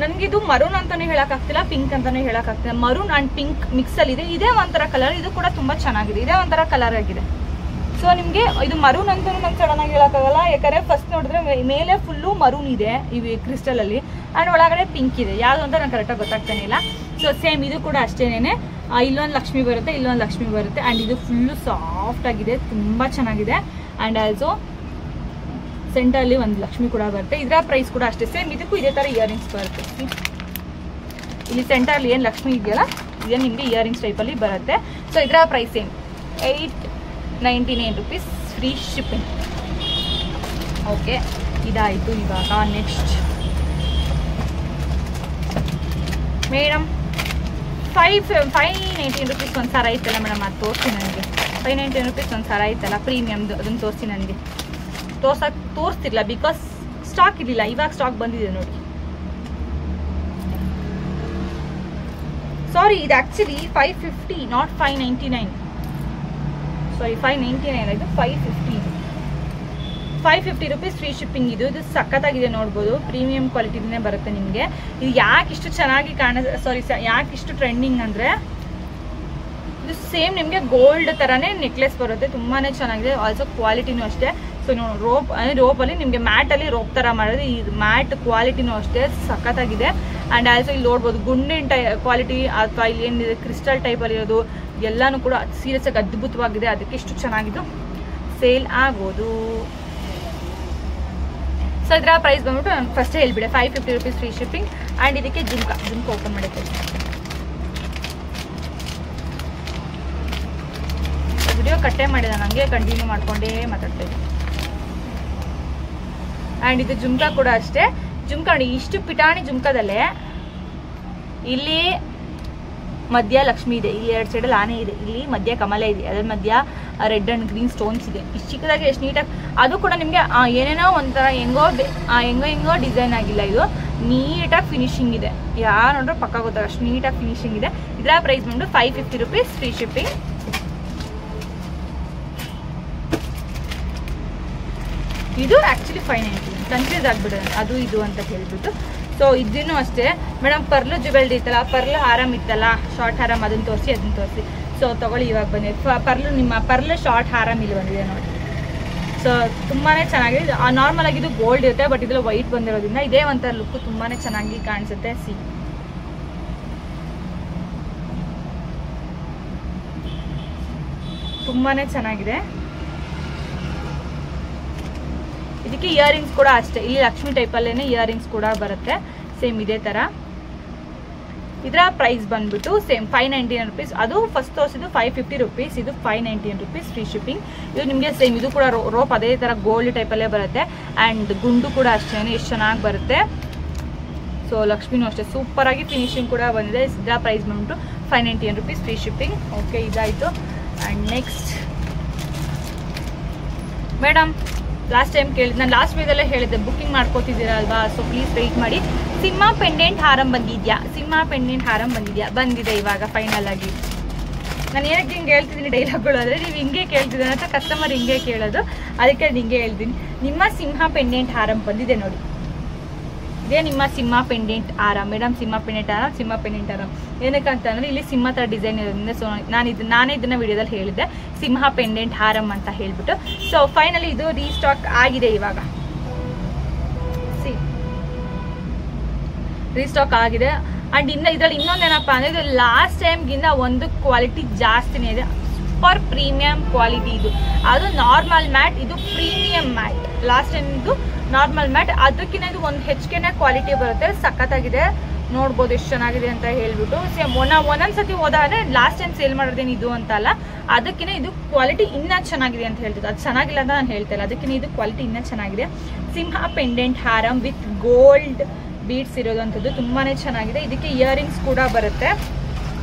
S1: ನನಗಿದು ಮರೂನ್ ಅಂತಾನೆ ಹೇಳೋಕ್ಕಾಗ್ತಿಲ್ಲ, ಪಿಂಕ್ ಅಂತಾನೆ ಹೇಳೋಕ್ಕಾಗ್ತಿಲ್ಲ. ಮರೂನ್ ಆ್ಯಂಡ್ ಪಿಂಕ್ ಮಿಕ್ಸಲ್ಲಿ ಇದೆ. ಇದೇ ಒಂಥರ ಕಲರ್. ಇದು ಕೂಡ ತುಂಬ ಚೆನ್ನಾಗಿದೆ. ಇದೇ ಒಂಥರ ಕಲರ್ ಆಗಿದೆ. ಸೊ ನಿಮಗೆ ಇದು ಮರೂನ್ ಅಂತಾನು ನಂಗೆ ಸಡನ್ ಆಗಿ ಹೇಳೋಕ್ಕಾಗಲ್ಲ. ಯಾಕಂದರೆ ಫಸ್ಟ್ ನೋಡಿದ್ರೆ ಮೇಲೆ ಫುಲ್ಲು ಮರೂನ್ ಇದೆ ಇವು ಕ್ರಿಸ್ಟಲಲ್ಲಿ, ಆ್ಯಂಡ್ ಒಳಗಡೆ ಪಿಂಕ್ ಇದೆ. ಯಾವುದು ಅಂತ ನಂಗೆ ಕರೆಕ್ಟಾಗಿ ಗೊತ್ತಾಗ್ತಾನೆ ಇಲ್ಲ. ಸೊ ಸೇಮ್ ಇದು ಕೂಡ ಅಷ್ಟೇನೆ. ಇಲ್ಲೊಂದು ಲಕ್ಷ್ಮಿ ಬರುತ್ತೆ, ಇಲ್ಲೊಂದು ಲಕ್ಷ್ಮಿ ಬರುತ್ತೆ. ಆ್ಯಂಡ್ ಇದು ಫುಲ್ಲು ಸಾಫ್ಟ್ ಆಗಿದೆ, ತುಂಬ ಚೆನ್ನಾಗಿದೆ. ಆ್ಯಂಡ್ ಆಲ್ಸೋ ಸೆಂಟರಲ್ಲಿ ಒಂದು ಲಕ್ಷ್ಮಿ ಕೂಡ ಬರುತ್ತೆ. ಇದರ ಪ್ರೈಸ್ ಕೂಡ ಅಷ್ಟೇ ಸೇಮ್. ಇದಕ್ಕೂ ಇದೇ ಥರ ಇಯರಿಂಗ್ಸ್ ಬರುತ್ತೆ. ಇಲ್ಲಿ ಸೆಂಟರಲ್ಲಿ ಏನು ಲಕ್ಷ್ಮಿ ಇದೆಯಲ್ಲ, ಇದೇನು ನಿಮಗೆ ಇಯರಿಂಗ್ಸ್ ಟೈಪಲ್ಲಿ ಬರುತ್ತೆ. ಸೊ ಇದರ price same 899 rupees free shipping. Okay, ಇದಾಯಿತು. ಇವಾಗ ನೆಕ್ಸ್ಟ್ ಮೇಡಮ್ 519 rupees ಒಂದು ಸರ ಐತಲ್ಲ ಮೇಡಮ್, ಅದು ತೋರಿಸಿ ನನಗೆ. 519 rupees ಒಂದು ಸರ ಐತಲ್ಲ ಪ್ರೀಮಿಯಮ್ದು, ಅದನ್ನು ತೋರಿಸಿ ನನಗೆ. ತೋರಿಸ್ತಿರ್ಲಿಲ್ಲ ಬಿಕಾಸ್ ಸ್ಟಾಕ್ ಇರಲಿಲ್ಲ, ಇವಾಗ ಸ್ಟಾಕ್ ಬಂದಿದೆ ನೋಡಿ. ಸಾರಿ, ಇದು ಆ್ಯಕ್ಚುಲಿ 550 ನಾಟ್ 599. ಸಾರಿ 599 ಇದು 550 rupees ಫ್ರೀ ಶಿಪ್ಪಿಂಗ್. ಇದು ಸಖತ್ತಾಗಿದೆ ನೋಡ್ಬೋದು, ಪ್ರೀಮಿಯಂ ಕ್ವಾಲಿಟಿನೇ ಬರುತ್ತೆ ನಿಮಗೆ. ಇದು ಯಾಕೆ ಇಷ್ಟು ಚೆನ್ನಾಗಿ ಯಾಕೆ ಇಷ್ಟು ಟ್ರೆಂಡಿಂಗ್ ಅಂದರೆ ಇದು ಸೇಮ್ ನಿಮಗೆ ಗೋಲ್ಡ್ ಥರನೇ ನೆಕ್ಲೆಸ್ ಬರುತ್ತೆ, ತುಂಬಾ ಚೆನ್ನಾಗಿದೆ. ಆಲ್ಸೋ ಕ್ವಾಲಿಟಿನೂ ಅಷ್ಟೇ. ಸೊ ನೋಡಿ ರೋಪಲ್ಲಿ ನಿಮಗೆ ಮ್ಯಾಟಲ್ಲಿ ರೋಪ್ ಥರ ಮಾಡೋದು, ಈ ಮ್ಯಾಟ್ ಕ್ವಾಲಿಟಿನೂ ಅಷ್ಟೇ ಸಖತ್ತಾಗಿದೆ. ಆ್ಯಂಡ್ ಆಲ್ಸೋ ಇಲ್ಲಿ ನೋಡ್ಬೋದು ಗುಂಡಿನ ಕ್ವಾಲಿಟಿ ಅಥವಾ ಇಲ್ಲಿ ಏನಿದೆ ಕ್ರಿಸ್ಟಲ್ ಟೈಪಲ್ಲಿ ಇರೋದು ಎಲ್ಲನೂ ಕೂಡ ಸೀರಿಯಸ್ ಆಗಿ ಅದ್ಭುತವಾಗಿದೆ. ಅದಕ್ಕೆ ಇಷ್ಟು ಚೆನ್ನಾಗಿದ್ದು ಸೇಲ್ ಆಗೋದು. ಸೊ ಇದರ ಪ್ರೈಸ್ ಬಂದ್ಬಿಟ್ಟು ನಾನು ಫಸ್ಟ್ ಹೇಳ್ಬಿಡೆ 550 rupees ಫ್ರೀ ಶಿಪ್ಪಿಂಗ್. ಆ್ಯಂಡ್ ಇದಕ್ಕೆ ಜುಮ್ಕಾ ಓಪನ್ ಮಾಡಿದ್ದೆ. ವಿಡಿಯೋ ಕಟ್ಟೆ ಮಾಡಿದ, ನನಗೆ ಕಂಟಿನ್ಯೂ ಮಾಡ್ಕೊಂಡೇ ಮಾತಾಡ್ತಾ ಇದ್ದೀನಿ. ಆ್ಯಂಡ್ ಇದು ಜುಮ್ಕಾ ಕೂಡ ಅಷ್ಟೇ. ಜುಮ್ಕಾ ನೋಡಿ, ಇಷ್ಟು ಪಿಟಾಣಿ ಜುಮ್ಕಾದಲ್ಲೇ ಇಲ್ಲಿ ಮಧ್ಯ ಲಕ್ಷ್ಮಿ ಇದೆ, ಇಲ್ಲಿ 2 ಸೈಡಲ್ಲಿ ಆನೆ ಇದೆ, ಇಲ್ಲಿ ಮಧ್ಯ ಕಮಲ ಇದೆ, ಅದರ ಮಧ್ಯ ರೆಡ್ ಆ್ಯಂಡ್ ಗ್ರೀನ್ ಸ್ಟೋನ್ಸ್ ಇದೆ. ಇಷ್ಟು ಚಿಕ್ಕದಾಗಿ ಎಷ್ಟು ನೀಟಾಗಿ, ಅದು ಕೂಡ ನಿಮಗೆ ಏನೇನೋ ಒಂಥರ ಹೆಂಗೋ ಡಿಸೈನ್ ಆಗಿಲ್ಲ, ಇದು ನೀಟಾಗಿ ಫಿನಿಶಿಂಗ್ ಇದೆ. ಯಾರು ನೋಡ್ರೆ ಪಕ್ಕ ಗೊತ್ತಾಗ ಅಷ್ಟು ನೀಟಾಗಿ ಫಿನಿಶಿಂಗ್ ಇದೆ. ಇದರ ಪ್ರೈಸ್ ಬಂದು 550 rupees ಫ್ರೀ ಶಿಪ್ಪಿಂಗ್. ಇದು ಆ್ಯಕ್ಚುಲಿ 590, ಕನ್ಫ್ಯೂಸ್ ಆಗಿಬಿಡೋದು ಅದು ಇದು ಅಂತ ಹೇಳ್ಬಿಟ್ಟು. ಸೊ ಇದನ್ನು ಅಷ್ಟೇ ಮೇಡಮ್, ಪರ್ಲು ಜುವೆಲ್ರಿ ಇತ್ತಲ್ಲ, ಪರ್ಲು ಹಾರಮ್ ಇತ್ತಲ್ಲ, ಶಾರ್ಟ್ ಹಾರಮ್, ಅದನ್ನು ತೋರಿಸಿ. ಸೊ ತೊಗೊಳ್ಳಿ, ಇವಾಗ ಬಂದಿದೆ ನಿಮ್ಮ ಪರ್ಲು ಶಾರ್ಟ್ ಹಾರಮ್ ಇಲ್ಲಿ ಬಂದಿದೆ ನೋಡಿ. ಸೊ ತುಂಬಾ ಚೆನ್ನಾಗಿದೆ. ನಾರ್ಮಲ್ ಆಗಿ ಇದು ಗೋಲ್ಡ್ ಇರುತ್ತೆ, ಬಟ್ ಇದೆಲ್ಲ ವೈಟ್ ಬಂದಿರೋದ್ರಿಂದ ಇದೇ ಒಂಥರ ಲುಕ್ ತುಂಬಾ ಚೆನ್ನಾಗಿ ಕಾಣಿಸುತ್ತೆ. ತುಂಬಾ ಚೆನ್ನಾಗಿದೆ. ಇದಕ್ಕೆ ಇಯರಿಂಗ್ಸ್ ಕೂಡ ಅಷ್ಟೇ, ಇಲ್ಲಿ ಲಕ್ಷ್ಮಿ ಟೈಪಲ್ಲೇ ಇಯರಿಂಗ್ಸ್ ಕೂಡ ಬರುತ್ತೆ ಸೇಮ್ ಇದೇ ಥರ. ಇದರ ಪ್ರೈಸ್ ಬಂದ್ಬಿಟ್ಟು ಸೇಮ್ 599 rupees. ಅದು ಫಸ್ಟ್ ತೋರಿಸಿದ್ದು 550 rupees, ಇದು 599 rupees ಫ್ರೀ ಶಿಪ್ಪಿಂಗ್. ಇದು ನಿಮಗೆ ಸೇಮ್, ಇದು ಕೂಡ ರೋಪ್ ಅದೇ ಥರ ಗೋಲ್ಡ್ ಟೈಪಲ್ಲೇ ಬರುತ್ತೆ. ಆ್ಯಂಡ್ ಗುಂಡು ಕೂಡ ಅಷ್ಟೇ ಎಷ್ಟು ಚೆನ್ನಾಗಿ ಬರುತ್ತೆ. ಸೊ ಲಕ್ಷ್ಮಿನೂ ಅಷ್ಟೇ ಸೂಪರಾಗಿ ಫಿನಿಶಿಂಗ್ ಕೂಡ ಬಂದಿದೆ. ಇದರ ಪ್ರೈಸ್ ಬಂದ್ಬಿಟ್ಟು 599 rupees ಫ್ರೀ ಶಿಪ್ಪಿಂಗ್. ಓಕೆ, ಇದಾಯಿತು. And next madam, last time ಕೇಳಿದ್ದು, ನಾನು ಲಾಸ್ಟ್ ವೀಕಲ್ಲೇ ಹೇಳಿದ್ದೆ ಬುಕ್ಕಿಂಗ್ ಮಾಡ್ಕೋತಿದ್ದೀರಾ ಅಲ್ವಾ, ಸೊ ಪ್ಲೀಸ್ ವೆಯ್ಟ್ ಮಾಡಿ. ಸಿಂಹ ಪೆಂಡೆಂಟ್ ಹಾರಂ ಬಂದಿದ್ಯಾ? ಬಂದಿದೆ ಇವಾಗ ಫೈನಲ್ ಆಗಿ. ನಾನು ಏನಕ್ಕೆ ಹಿಂಗೆ ಹೇಳ್ತಿದ್ದೀನಿ ಡೈಲಾಗ್ಗಳು ಅಂದರೆ, ನೀವು ಹಿಂಗೆ ಕೇಳ್ತಿದ್ದೀನಿ ಅಂತ ಕಸ್ಟಮರ್ ಹಿಂಗೆ ಕೇಳೋದು, ಅದಕ್ಕೆ ಹಿಂಗೆ ಹೇಳ್ತೀನಿ. ನಿಮ್ಮ ಸಿಂಹ ಪೆಂಡೆಂಟ್ ಹಾರಂ ಬಂದಿದೆ ನೋಡಿ, ಇದೇ ನಿಮ್ಮ ಸಿಂಹ ಪೆಂಡೆಂಟ್ ಹಾರಂ ಮೇಡಮ್. ಸಿಂಹ ಪೆಂಡೆಂಟ್ ಹಾರಂ ಏನಕ್ಕೆ ಅಂತಂದರೆ ಇಲ್ಲಿ ಸಿಂಹ ಥರ ಡಿಸೈನ್ ಇರೋದ್ರಿಂದ. ಸೊ ನಾನೇ ಇದನ್ನು ವಿಡಿಯೋದಲ್ಲಿ ಹೇಳಿದ್ದೆ ಸಿಂಹ ಪೆಂಡೆಂಟ್ ಹಾರಂ ಅಂತ ಹೇಳ್ಬಿಟ್ಟು. ಸೊ ಫೈನಲಿ ಇದು ರೀಸ್ಟಾಕ್ ಆಗಿದೆ ಇವಾಗ. ರೀಸ್ಟಾಕ್ ಆಗಿದೆ. ಆ್ಯಂಡ್ ಇದರಲ್ಲಿ ಇನ್ನೊಂದೇನಪ್ಪ ಅಂದರೆ, ಇದು ಲಾಸ್ಟ್ ಟೈಮ್ಗಿಂತ ಒಂದು ಕ್ವಾಲಿಟಿ ಜಾಸ್ತಿನೇ ಇದೆ. ಸೂಪರ್ ಪ್ರೀಮಿಯಂ ಕ್ವಾಲಿಟಿ ಇದು. ಅದು ನಾರ್ಮಲ್ ಮ್ಯಾಟ್, ಇದು ಪ್ರೀಮಿಯಂ ಮ್ಯಾಟ್. ಲಾಸ್ಟ್ ಟೈಮ್ ಇದು ನಾರ್ಮಲ್ ಮ್ಯಾಟ್, ಅದಕ್ಕಿಂತ ಇದು ಒಂದು ಹೆಚ್ಚಿಗೆ ಕ್ವಾಲಿಟಿ ಬರುತ್ತೆ. ಸಖತ್ತಾಗಿದೆ, ನೋಡ್ಬೋದು ಎಷ್ಟು ಚೆನ್ನಾಗಿದೆ ಅಂತ ಹೇಳ್ಬಿಟ್ಟು. ಸೇಮ್ ಒಂದೊಂದ್ಸತಿ ಹೋದಾದ್ರೆ ಲಾಸ್ಟ್ ಟೈಮ್ ಸೇಲ್ ಮಾಡೋದೇನು ಇದು ಅಂತ ಅಲ್ಲ, ಅದಕ್ಕಿಂತ ಇದು ಕ್ವಾಲಿಟಿ ಇನ್ನೂ ಚೆನ್ನಾಗಿದೆ ಅಂತ ಹೇಳ್ತಿದ್ದು. ಅದು ಚೆನ್ನಾಗಿಲ್ಲ ಅಂತ ನಾನು ಹೇಳ್ತಾ ಇಲ್ಲ, ಅದಕ್ಕಿಂತ ಇದು ಕ್ವಾಲಿಟಿ ಇನ್ನೂ ಚೆನ್ನಾಗಿದೆ. ಸಿಂಹ pendant harm with gold beads ಇರೋದಂಥದ್ದು ತುಂಬಾ ಚೆನ್ನಾಗಿದೆ. ಇದಕ್ಕೆ ಇಯರಿಂಗ್ಸ್ ಕೂಡ ಬರುತ್ತೆ,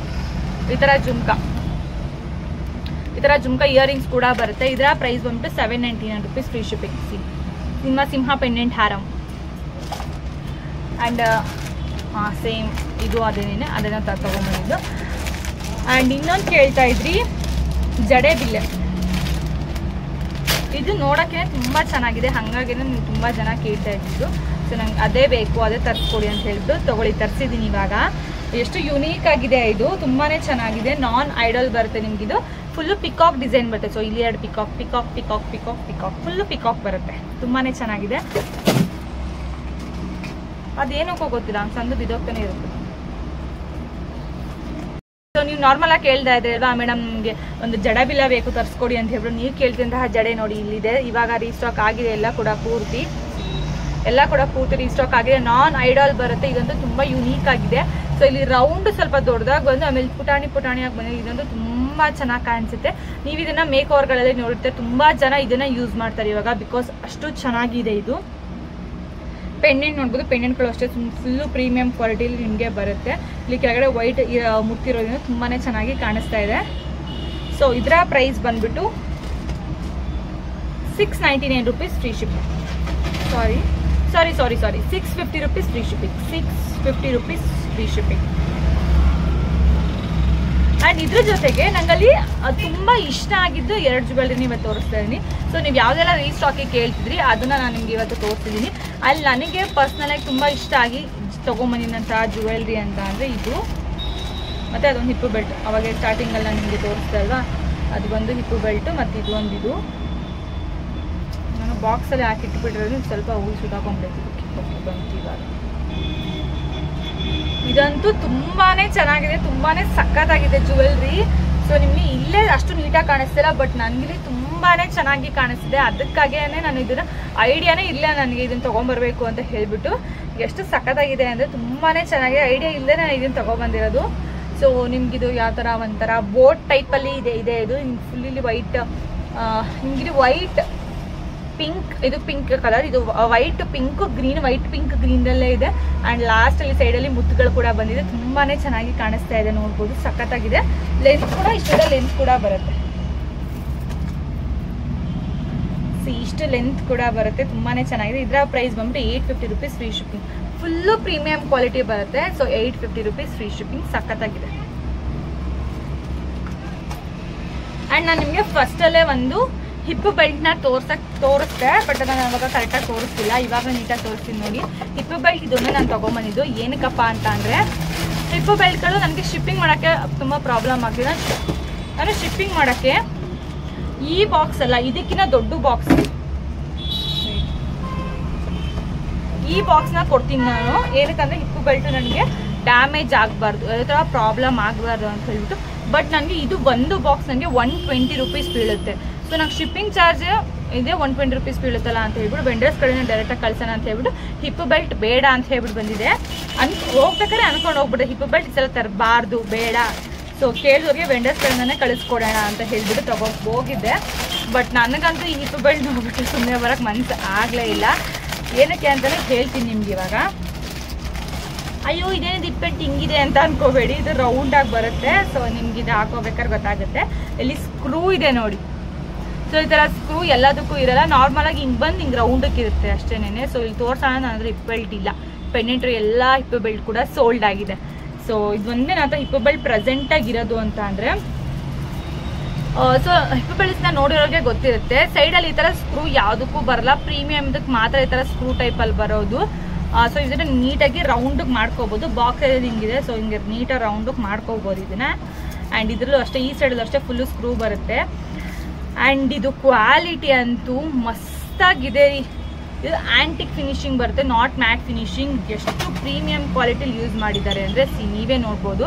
S1: ಈ ಥರ ಜುಮ್ಕಾ ಇಯರಿಂಗ್ಸ್ ಕೂಡ ಬರುತ್ತೆ. ಇದರ ಪ್ರೈಸ್ ಬಂದ್ಬಿಟ್ಟು 799 rupees ಫ್ರೀ ಶಿಪ್ಪಿಂಗ್. ಸಿಂಹ ಪೆಂಡೆಂಟ್ ಹಾರಂ. ಆ್ಯಂಡ್ ಸೇಮ್ ಇದು ಅದೇನೇ, ಅದನ್ನು ತಗೊಂಡ್ಬಂದಿದ್ದು. ಆ್ಯಂಡ್ ಇನ್ನೊಂದು ಕೇಳ್ತಾ ಇದ್ರಿ, ಜಡೆ ಬಿಲ್ಲೆ. ಇದು ನೋಡೋಕ್ಕೆ ತುಂಬ ಚೆನ್ನಾಗಿದೆ, ಹಾಗಾಗಿ ನೀವು ತುಂಬ ಜನ ಕೇಳ್ತಾ ಇದ್ದಿದ್ದು. ಸೊ ನಂಗೆ ಅದೇ ಬೇಕು, ಅದೇ ತರಿಸ್ಕೊಡಿ ಅಂತ ಹೇಳ್ಬಿಟ್ಟು ತೊಗೊಳ್ಳಿ, ತರಿಸಿದ್ದೀನಿ ಇವಾಗ. ಎಷ್ಟು ಯುನೀಕ್ ಆಗಿದೆ ಇದು, ತುಂಬಾ ಚೆನ್ನಾಗಿದೆ. ನಾನ್ ಐಡಲ್ ಬರುತ್ತೆ ನಿಮಗಿದು. ಫುಲ್ಲು ಪಿಕಾಕ್ ಡಿಸೈನ್ ಬರುತ್ತೆ. ಸೊ ಇಲ್ಲಿ 2 ಪಿಕಾಕ್ ಫುಲ್ಲು ಪಿಕಾಕ್ ಬರುತ್ತೆ, ತುಂಬಾ ಚೆನ್ನಾಗಿದೆ. ಅದೇನಕ್ಕೋ ಗೊತ್ತಿಲ್ಲ, ಹಂಗೆ ಸಂದು ಬಿದ್ದೋಗ್ತಾನೆ ಇರುತ್ತೆ. ಸೊ ನೀವು ನಾರ್ಮಲ್ ಆಗಿ ಕೇಳ್ತಾ ಇದ್ರಿ ಅಲ್ವಾ ಮೇಡಮ್, ನಿಮಗೆ ಒಂದು ಜಡಬಿಲ್ಲ ಬೇಕು ತರಿಸ್ಕೊಡಿ ಅಂತ ಹೇಳ್ಬಿಟ್ಟು. ನೀವು ಕೇಳ್ತಿದ್ದಂತಹ ಜಡೆ ನೋಡಿ ಇಲ್ಲಿದೆ, ಇವಾಗ ರೀಸ್ಟಾಕ್ ಆಗಿದೆ. ಎಲ್ಲ ಕೂಡ ಪೂರ್ತಿ ರೀಸ್ಟಾಕ್ ಆಗಿದೆ. ನಾನ್ ಐಡಾಲ್ ಬರುತ್ತೆ. ಇದಂತೂ ತುಂಬಾ ಯುನೀಕ್ ಆಗಿದೆ. ಸೊ ಇಲ್ಲಿ ರೌಂಡ್ ಸ್ವಲ್ಪ ದೊಡ್ಡದಾಗಿ ಬಂದು ಆಮೇಲೆ ಪುಟಾಣಿಯಾಗಿ ಬಂದಿದೆ. ಇದಂತೂ ತುಂಬಾ ಚೆನ್ನಾಗಿ ಕಾಣಿಸುತ್ತೆ. ನೀವು ಇದನ್ನ ಮೇಕ್ ಓವರ್ಗಳಲ್ಲಿ ನೋಡಿರ್ತೀರ, ತುಂಬಾ ಜನ ಇದನ್ನ ಯೂಸ್ ಮಾಡ್ತಾರೆ ಇವಾಗ, ಬಿಕಾಸ್ ಅಷ್ಟು ಚೆನ್ನಾಗಿದೆ ಇದು. ಪೆಂಡೆಂಟ್ ನೋಡ್ಬೋದು, ಪೆಂಡೆಂಟ್ಗಳು ಅಷ್ಟೇ ಫುಲ್ಲು ಪ್ರೀಮಿಯಂ ಕ್ವಾಲಿಟಿಲಿ ನಿಮಗೆ ಬರುತ್ತೆ. ಇಲ್ಲಿ ಕೆಳಗಡೆ ವೈಟ್ ಮುಟ್ಟಿರೋದ್ರಿಂದ ತುಂಬಾ ಚೆನ್ನಾಗಿ ಕಾಣಿಸ್ತಾ ಇದೆ. ಸೊ ಇದರ ಪ್ರೈಸ್ ಬಂದ್ಬಿಟ್ಟು 699 rupees free shipping. Sorry 650 rupees free shipping. 650 rupees free shipping. And ಇದ್ರ ಜೊತೆಗೆ ನಂಗಲ್ಲಿ ತುಂಬ ಇಷ್ಟ ಆಗಿದ್ದು 2 ಜ್ಯುವೆಲ್ರಿನ ಇವತ್ತು ತೋರಿಸ್ತಾ ಇದ್ದೀನಿ. ಸೊ ನೀವು ಯಾವುದೆಲ್ಲ ರೀಸ್ಟಾಕಿಗೆ ಕೇಳ್ತಿದ್ರಿ ಅದನ್ನು ನಾನು ನಿಮಗೆ ಇವತ್ತು ತೋರಿಸ್ತಿದ್ದೀನಿ. ಅಲ್ಲಿ ನನಗೆ ಪರ್ಸ್ನಲಾಗಿ ತುಂಬ ಇಷ್ಟ ಆಗಿ ತೊಗೊಂಬಂದಿದ್ದಂಥ ಜ್ಯುವೆಲ್ರಿ ಅಂತ ಅಂದರೆ ಇದು, ಮತ್ತು ಅದೊಂದು ಹಿಪ್ಪು ಬೆಲ್ಟ್. ಅವಾಗ ಸ್ಟಾರ್ಟಿಂಗಲ್ಲಿ ನಾನು ನಿಮಗೆ ತೋರಿಸ್ತಾ ಅಲ್ವಾ, ಅದು ಬಂದು ಹಿಪ್ಪು ಬೆಲ್ಟು, ಮತ್ತು ಇದು ಒಂದು ನಾನು ಬಾಕ್ಸಲ್ಲಿ ಹಾಕಿಟ್ಬಿಟ್ಟಿರೋದು ಸ್ವಲ್ಪ ಹೂವು ಸುತ್ತಾಕೊಂಡ್ಬಿಡ್ತಿದ್ದಕ್ಕೆ. ಓಕೆ ಬಂತು ಇವಾಗ. ಇದಂತೂ ತುಂಬಾ ಚೆನ್ನಾಗಿದೆ, ತುಂಬಾ ಸಖತ್ತಾಗಿದೆ ಜ್ಯುವೆಲ್ರಿ. ಸೊ ನಿಮಗೆ ಇಲ್ಲೇ ಅಷ್ಟು ನೀಟಾಗಿ ಕಾಣಿಸ್ತಿಲ್ಲ, ಬಟ್ ನನಗೆ ತುಂಬಾ ಚೆನ್ನಾಗಿ ಕಾಣಿಸ್ತಿದೆ. ಅದಕ್ಕಾಗೇ ನಾನು ಇದನ್ನ ಐಡಿಯಾನೇ ಇಲ್ಲ ನನಗೆ ಇದನ್ನು ತೊಗೊಂಬರ್ಬೇಕು ಅಂತ ಹೇಳ್ಬಿಟ್ಟು. ಎಷ್ಟು ಸಖತ್ತಾಗಿದೆ ಅಂದರೆ ತುಂಬಾ ಚೆನ್ನಾಗಿದೆ. ಐಡಿಯಾ ಇಲ್ಲದೆ ನಾನು ಇದನ್ನು ತೊಗೊಬಂದಿರೋದು. ಸೊ ನಿಮ್ಗಿದು ಯಾವ ಥರ ಒಂಥರ ಬೋಟ್ ಟೈಪಲ್ಲಿ ಇದೆ ಇದು ಫುಲ್ ಇಲ್ಲಿ ವೈಟ್, ನಿಮಗಿದು ವೈಟ್ ಪಿಂಕ್, ಇದು ಪಿಂಕ್ ಕಲರ್, ಇದು white pink green, white pink ಗ್ರೀನಲ್ಲೇ ಇದೆ. ಆ್ಯಂಡ್ ಲಾಸ್ಟಲ್ಲಿ ಸೈಡಲ್ಲಿ ಮುತ್ತುಗಳು ಕೂಡ ಬಂದಿದೆ. ತುಂಬಾ ಚೆನ್ನಾಗಿ ಕಾಣಿಸ್ತಾ ಇದೆ, ನೋಡ್ಬೋದು. ಸಖತ್ತಾಗಿದೆ. ಲೆನ್ಸ್ ಕೂಡ ಇಷ್ಟೆಲ್ಲ ಲೆನ್ಸ್ ಕೂಡ ಬರುತ್ತೆ. ಇಷ್ಟು ಲೆಂತ್ ಕೂಡ ಬರುತ್ತೆ, ತುಂಬಾ ಚೆನ್ನಾಗಿದೆ. ಇದರ ಪ್ರೈಸ್ ಬಂದ್ಬಿಟ್ಟು 850 rupees free shipping. Full premium quality ಬರುತ್ತೆ. So 850 rupees free shipping. ಸಖತ್ತಾಗಿದೆ. ಆ್ಯಂಡ್ ನಾನು ನಿಮಗೆ ಫಸ್ಟಲ್ಲೇ ಒಂದು ಹಿಪ್ ಬೆಲ್ಟ್ನ ತೋರಿಸ್ದೆ, ಬಟ್ ನಾನು ಅವಾಗ ಕರೆಕ್ಟಾಗಿ ತೋರಿಸ್ತಿಲ್ಲ. ಇವಾಗ ನೀಟಾಗಿ ತೋರಿಸ್ತೀನಿ ನೋಡಿ. ಹಿಪ್ ಬೆಲ್ಟ್ ಇದೊಂದು ನಾನು ತೊಗೊಂಬಂದಿದ್ದು ಏನಕ್ಕಪ್ಪ ಅಂತ ಅಂದರೆ, ಹಿಪ್ ಬೆಲ್ಟ್ಗಳು ನನಗೆ ಶಿಪ್ಪಿಂಗ್ ಮಾಡೋಕ್ಕೆ ತುಂಬ ಪ್ರಾಬ್ಲಮ್ ಆಗ್ತಿದೆ. ನಾನು ಶಿಪ್ಪಿಂಗ್ ಮಾಡೋಕ್ಕೆ ಈ ಬಾಕ್ಸ್ ಅಲ್ಲ, ಇದಕ್ಕಿಂತ ದೊಡ್ಡ ಬಾಕ್ಸ್, ಈ ಬಾಕ್ಸ್ನ ಕೊಡ್ತೀನಿ ನಾನು. ಏನಕ್ಕಂದರೆ ಹಿಪ್ ಬೆಲ್ಟ್ ನನಗೆ ಡ್ಯಾಮೇಜ್ ಆಗಬಾರ್ದು, ಅದೇ ಥರ ಪ್ರಾಬ್ಲಮ್ ಆಗಬಾರ್ದು ಅಂತ ಹೇಳ್ಬಿಟ್ಟು. ಬಟ್ ನನಗೆ ಇದು ಒಂದು ಬಾಕ್ಸ್ ನನಗೆ 120 rupees ಬೀಳುತ್ತೆ. ಸೊ ನಂಗೆ ಶಿಪ್ಪಿಂಗ್ ಚಾರ್ಜ್ ಇದೆ 120 rupees ಬೀಳುತ್ತಲ್ಲ ಅಂತ ಹೇಳ್ಬಿಟ್ಟು ವೆಂಡರ್ಸ್ ಕಡೆನೇ ಡೈರೆಕ್ಟಾಗಿ ಕಳ್ಸೋಣ ಅಂತ ಹೇಳ್ಬಿಟ್ಟು ಹಿಪ್ ಬೆಲ್ಟ್ ಬೇಡ ಅಂತ ಹೇಳ್ಬಿಟ್ಟು ಬಂದಿದೆ. ಹೋಗ್ಬೇಕಾದ್ರೆ ಅನ್ಕೊಂಡು ಹೋಗ್ಬಿಟ್ಟೆ ಹಿಪ್ ಬೆಲ್ಟ್ ಈ ಸಲ ತರಬಾರ್ದು, ಬೇಡ. ಸೊ ಕೇಳಿದವ್ರಿಗೆ ವೆಂಡರ್ಸ್ ಕಡೆನೇ ಕಳಿಸ್ಕೊಡೋಣ ಅಂತ ಹೇಳ್ಬಿಟ್ಟು ಹೋಗಿದ್ದೆ. ಬಟ್ ನನಗಂತೂ ಈ ಹಿಪ್ ಬೆಲ್ಟ್ ನೋಡ್ಬಿಟ್ಟು ಸುಮ್ಮನೆ ಬರೋಕ್ಕೆ ಮನಸ್ಸು ಆಗಲೇ ಇಲ್ಲ. ಏನಕ್ಕೆ ಅಂತಲೇ ಹೇಳ್ತೀನಿ ನಿಮ್ಗೆ ಇವಾಗ. ಅಯ್ಯೋ ಇದೇನಿದು ಹಿಪ್ ಬೆಲ್ಟ್ ಹಿಂಗಿದೆ ಅಂತ ಅನ್ಕೋಬೇಡಿ, ಇದು ರೌಂಡಾಗಿ ಬರುತ್ತೆ. ಸೊ ನಿಮ್ಗೆ ಇದು ಹಾಕೋಬೇಕಾದ್ರೆ ಗೊತ್ತಾಗುತ್ತೆ. ಇಲ್ಲಿ ಸ್ಕ್ರೂ ಇದೆ ನೋಡಿ. ಸೊ ಈ ಥರ ಸ್ಕ್ರೂ ಎಲ್ಲದಕ್ಕೂ ಇರಲ್ಲ, ನಾರ್ಮಲಾಗಿ ಹಿಂಗೆ ಬಂದು ಹಿಂಗೆ ರೌಂಡಕ್ಕೆ ಇರುತ್ತೆ ಅಷ್ಟೇನೆ. ಸೊ ಇಲ್ಲಿ ತೋರ್ಸೋಣ ಅಂದರೆ ಹಿಪ್ ಬೆಲ್ಟ್ ಇಲ್ಲ. ಪೆಂಡೆಂಟ್ರಿ ಎಲ್ಲ ಹಿಪ್ ಬೆಲ್ಟ್ ಕೂಡ ಸೋಲ್ಡ್ ಆಗಿದೆ. ಸೊ ಇದೊಂದೇ ನನ್ನ ಹಿಪ್ ಬೆಲ್ಟ್ ಪ್ರೆಸೆಂಟಾಗಿರೋದು ಅಂತ ಅಂದರೆ. ಸೊ ಹಿಪ್ ಬೆಲ್ಟ್ಸ್ನ ನೋಡಿರೋರಿಗೆ ಗೊತ್ತಿರುತ್ತೆ. ಸೈಡಲ್ಲಿ ಈ ಥರ ಸ್ಕ್ರೂ ಯಾವುದಕ್ಕೂ ಬರಲ್ಲ, ಪ್ರೀಮಿಯಮ್ದಕ್ಕೆ ಮಾತ್ರ ಈ ಥರ ಸ್ಕ್ರೂ ಟೈಪಲ್ಲಿ ಬರೋದು. ಸೊ ಇದನ್ನು ನೀಟಾಗಿ ರೌಂಡಿಗೆ ಮಾಡ್ಕೋಬೋದು. ಬಾಕ್ಸ್ ಇದೆ ಹಿಂಗಿದೆ, ಸೊ ಹಿಂಗೆ ನೀಟಾಗಿ ರೌಂಡಿಗೆ ಮಾಡ್ಕೋಬೋದು ಇದನ್ನು. ಆ್ಯಂಡ್ ಇದರಲ್ಲೂ ಅಷ್ಟೇ, ಈ ಸೈಡಲ್ಲೂ ಅಷ್ಟೇ ಫುಲ್ಲು ಸ್ಕ್ರೂ ಬರುತ್ತೆ. ಆ್ಯಂಡ್ ಇದು ಕ್ವಾಲಿಟಿ ಅಂತೂ ಮಸ್ತಾಗಿದೆ. ಇದು ಆ್ಯಂಟಿಕ್ ಫಿನಿಶಿಂಗ್ ಬರುತ್ತೆ, ನಾಟ್ ಮ್ಯಾಟ್ ಫಿನಿಶಿಂಗ್. ಎಷ್ಟು ಪ್ರೀಮಿಯಂ ಕ್ವಾಲಿಟಿಲಿ ಯೂಸ್ ಮಾಡಿದ್ದಾರೆ ಅಂದರೆ ನೀವೇ ನೋಡ್ಬೋದು,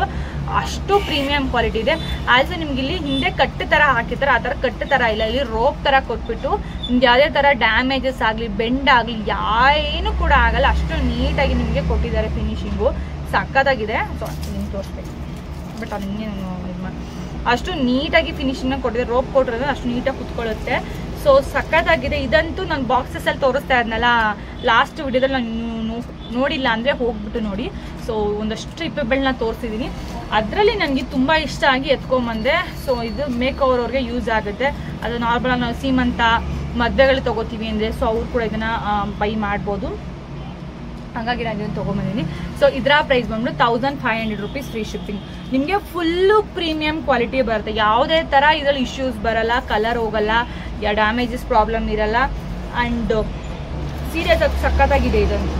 S1: ಅಷ್ಟು ಪ್ರೀಮಿಯಂ ಕ್ವಾಲಿಟಿ ಇದೆ. ಆಲ್ಸೋ ನಿಮ್ಗೆ ಇಲ್ಲಿ ಹಿಂದೆ ಕಟ್ಟು ಥರ ಹಾಕಿರ್ತಾರೆ, ಆ ಥರ ಕಟ್ಟು ಥರ ಇಲ್ಲ, ಇಲ್ಲಿ ರೋಪ್ ಥರ ಕೊಟ್ಬಿಟ್ಟು ನಿಮ್ಗೆ ಯಾವುದೇ ಥರ ಡ್ಯಾಮೇಜಸ್ ಆಗಲಿ ಬೆಂಡ್ ಆಗಲಿ ಏನು ಕೂಡ ಆಗಲ್ಲ. ಅಷ್ಟು ನೀಟಾಗಿ ನಿಮಗೆ ಕೊಟ್ಟಿದ್ದಾರೆ. ಫಿನಿಶಿಂಗು ಸಖತ್ತಾಗಿದೆ. ಸೊ ನಿಮ್ಗೆ ತೋರಿಸ್ಬೇಕು, ಬಟ್ ಅದು ಹಿಂಗೆ ನಾನು ಇದು ಮಾಡಿ ಅಷ್ಟು ನೀಟಾಗಿ ಫಿನಿಶಿಂಗ್ನ ಕೊಟ್ಟಿದ್ದಾರೆ. ರೋಪ್ ಕೊಟ್ಟಿರೋದು ಅಷ್ಟು ನೀಟಾಗಿ ಕುತ್ಕೊಳ್ಳುತ್ತೆ. ಸೊ ಸಖತ್ತಾಗಿದೆ. ಇದಂತೂ ನಾನು ಬಾಕ್ಸಸ್ಸಲ್ಲಿ ತೋರಿಸ್ತಾ ಇದ್ನಲ್ಲ ಲಾಸ್ಟ್ ವಿಡಿಯೋದಲ್ಲಿ, ನಾನು ನೋಡಿಲ್ಲ ಅಂದರೆ ಹೋಗ್ಬಿಟ್ಟು ನೋಡಿ. ಸೊ ಒಂದಷ್ಟು ಹಿಪ್ ಬೆಲ್ಟ್ನ ತೋರಿಸಿದ್ದೀನಿ, ಅದರಲ್ಲಿ ನನಗೆ ತುಂಬ ಇಷ್ಟ ಆಗಿ ಎತ್ಕೊಂಬಂದೆ. ಸೊ ಇದು ಮೇಕ್ ಓವರ್ ಅವ್ರಿಗೆ ಯೂಸ್ ಆಗುತ್ತೆ. ಅದು ನಾರ್ಮಲಾಗಿ ನಾವು ಸೀಮಂತ ಮದುವೆಗಳು ತೊಗೋತೀವಿ ಅಂದರೆ ಸೊ ಅವ್ರು ಕೂಡ ಇದನ್ನು ಬೈ ಮಾಡ್ಬೋದು. ಹಾಗಾಗಿ ನಾನು ಇದನ್ನು ತೊಗೊಂಬಂದಿದ್ದೀನಿ. ಸೊ ಇದರ ಪ್ರೈಸ್ ಬಂದ್ಬಿಟ್ಟು 1500 rupees ಫ್ರೀ ಶಿಪ್ಪಿಂಗ್. ನಿಮಗೆ ಫುಲ್ಲು ಪ್ರೀಮಿಯಂ ಕ್ವಾಲಿಟಿ ಬರುತ್ತೆ. ಯಾವುದೇ ಥರ ಇದರಲ್ಲಿ ಇಶ್ಯೂಸ್ ಬರಲ್ಲ, ಕಲರ್ ಹೋಗಲ್ಲ, ಡ್ಯಾಮೇಜಸ್ ಪ್ರಾಬ್ಲಮ್ ಇರಲ್ಲ. ಆ್ಯಂಡ್ ಸೀರಿಯಸ್ ಆಗಿ ಸಖತ್ತಾಗಿದೆ ಇದನ್ನು.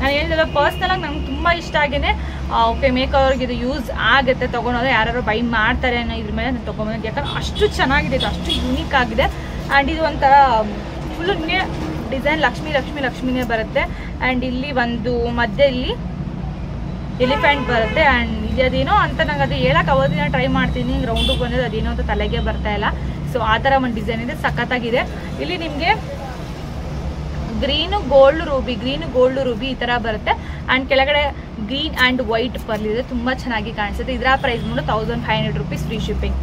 S1: ನಾನು ಹೇಳಿದಲ್ಲ ಪರ್ಸ್ನಲಾಗಿ ನಂಗೆ ತುಂಬ ಇಷ್ಟ ಆಗೇನೆ. ಓಕೆ ಮೇಕ್ ಅವ್ರಿಗೆ ಇದು ಯೂಸ್ ಆಗುತ್ತೆ, ತೊಗೊಳೋದು ಯಾರು ಬೈ ಮಾಡ್ತಾರೆ ಅನ್ನೋ ಇದ್ರ ಮೇಲೆ ನಾನು ತೊಗೊಂಬಂದು. ಯಾಕಂದ್ರೆ ಅಷ್ಟು ಚೆನ್ನಾಗಿದೆ, ಇದು ಅಷ್ಟು ಯೂನಿಕ್ ಆಗಿದೆ. ಆ್ಯಂಡ್ ಇದು ಒಂಥರ ಫುಲ್ಲು ನಿಮಗೆ ಡಿಸೈನ್ ಲಕ್ಷ್ಮಿನೇ ಬರುತ್ತೆ. ಆ್ಯಂಡ್ ಇಲ್ಲಿ ಒಂದು ಮಧ್ಯೆ ಇಲ್ಲಿ ಎಲಿಫೆಂಟ್ ಬರುತ್ತೆ. ಆ್ಯಂಡ್ ಇದೇನೋ ಅಂತ ನಂಗೆ ಅದು ಹೇಳಕ್ಕೆ ಅವತ್ತಿನ ಟ್ರೈ ಮಾಡ್ತೀನಿ, ರೌಂಡಿಗೆ ಬಂದಿದ್ದು ಅದೇನೋ ಅಂತ ತಲೆಗೆ ಬರ್ತಾ ಇಲ್ಲ. ಸೊ ಆ ಥರ ಒಂದು ಡಿಸೈನ್ ಇದೆ, ಸಖತ್ತಾಗಿದೆ. ಇಲ್ಲಿ ನಿಮಗೆ ಗ್ರೀನು ಗೋಲ್ಡ್ ರೂಬಿ ಈ ಥರ ಬರುತ್ತೆ. ಆ್ಯಂಡ್ ಕೆಳಗಡೆ ಗ್ರೀನ್ ಆ್ಯಂಡ್ ವೈಟ್ ಬರ್ಲಿದೆ, ತುಂಬ ಚೆನ್ನಾಗಿ ಕಾಣಿಸುತ್ತೆ. ಇದರ ಪ್ರೈಸ್ ಬಂದು 1500 rupees ಫ್ರೀ ಶಿಪ್ಪಿಂಗ್.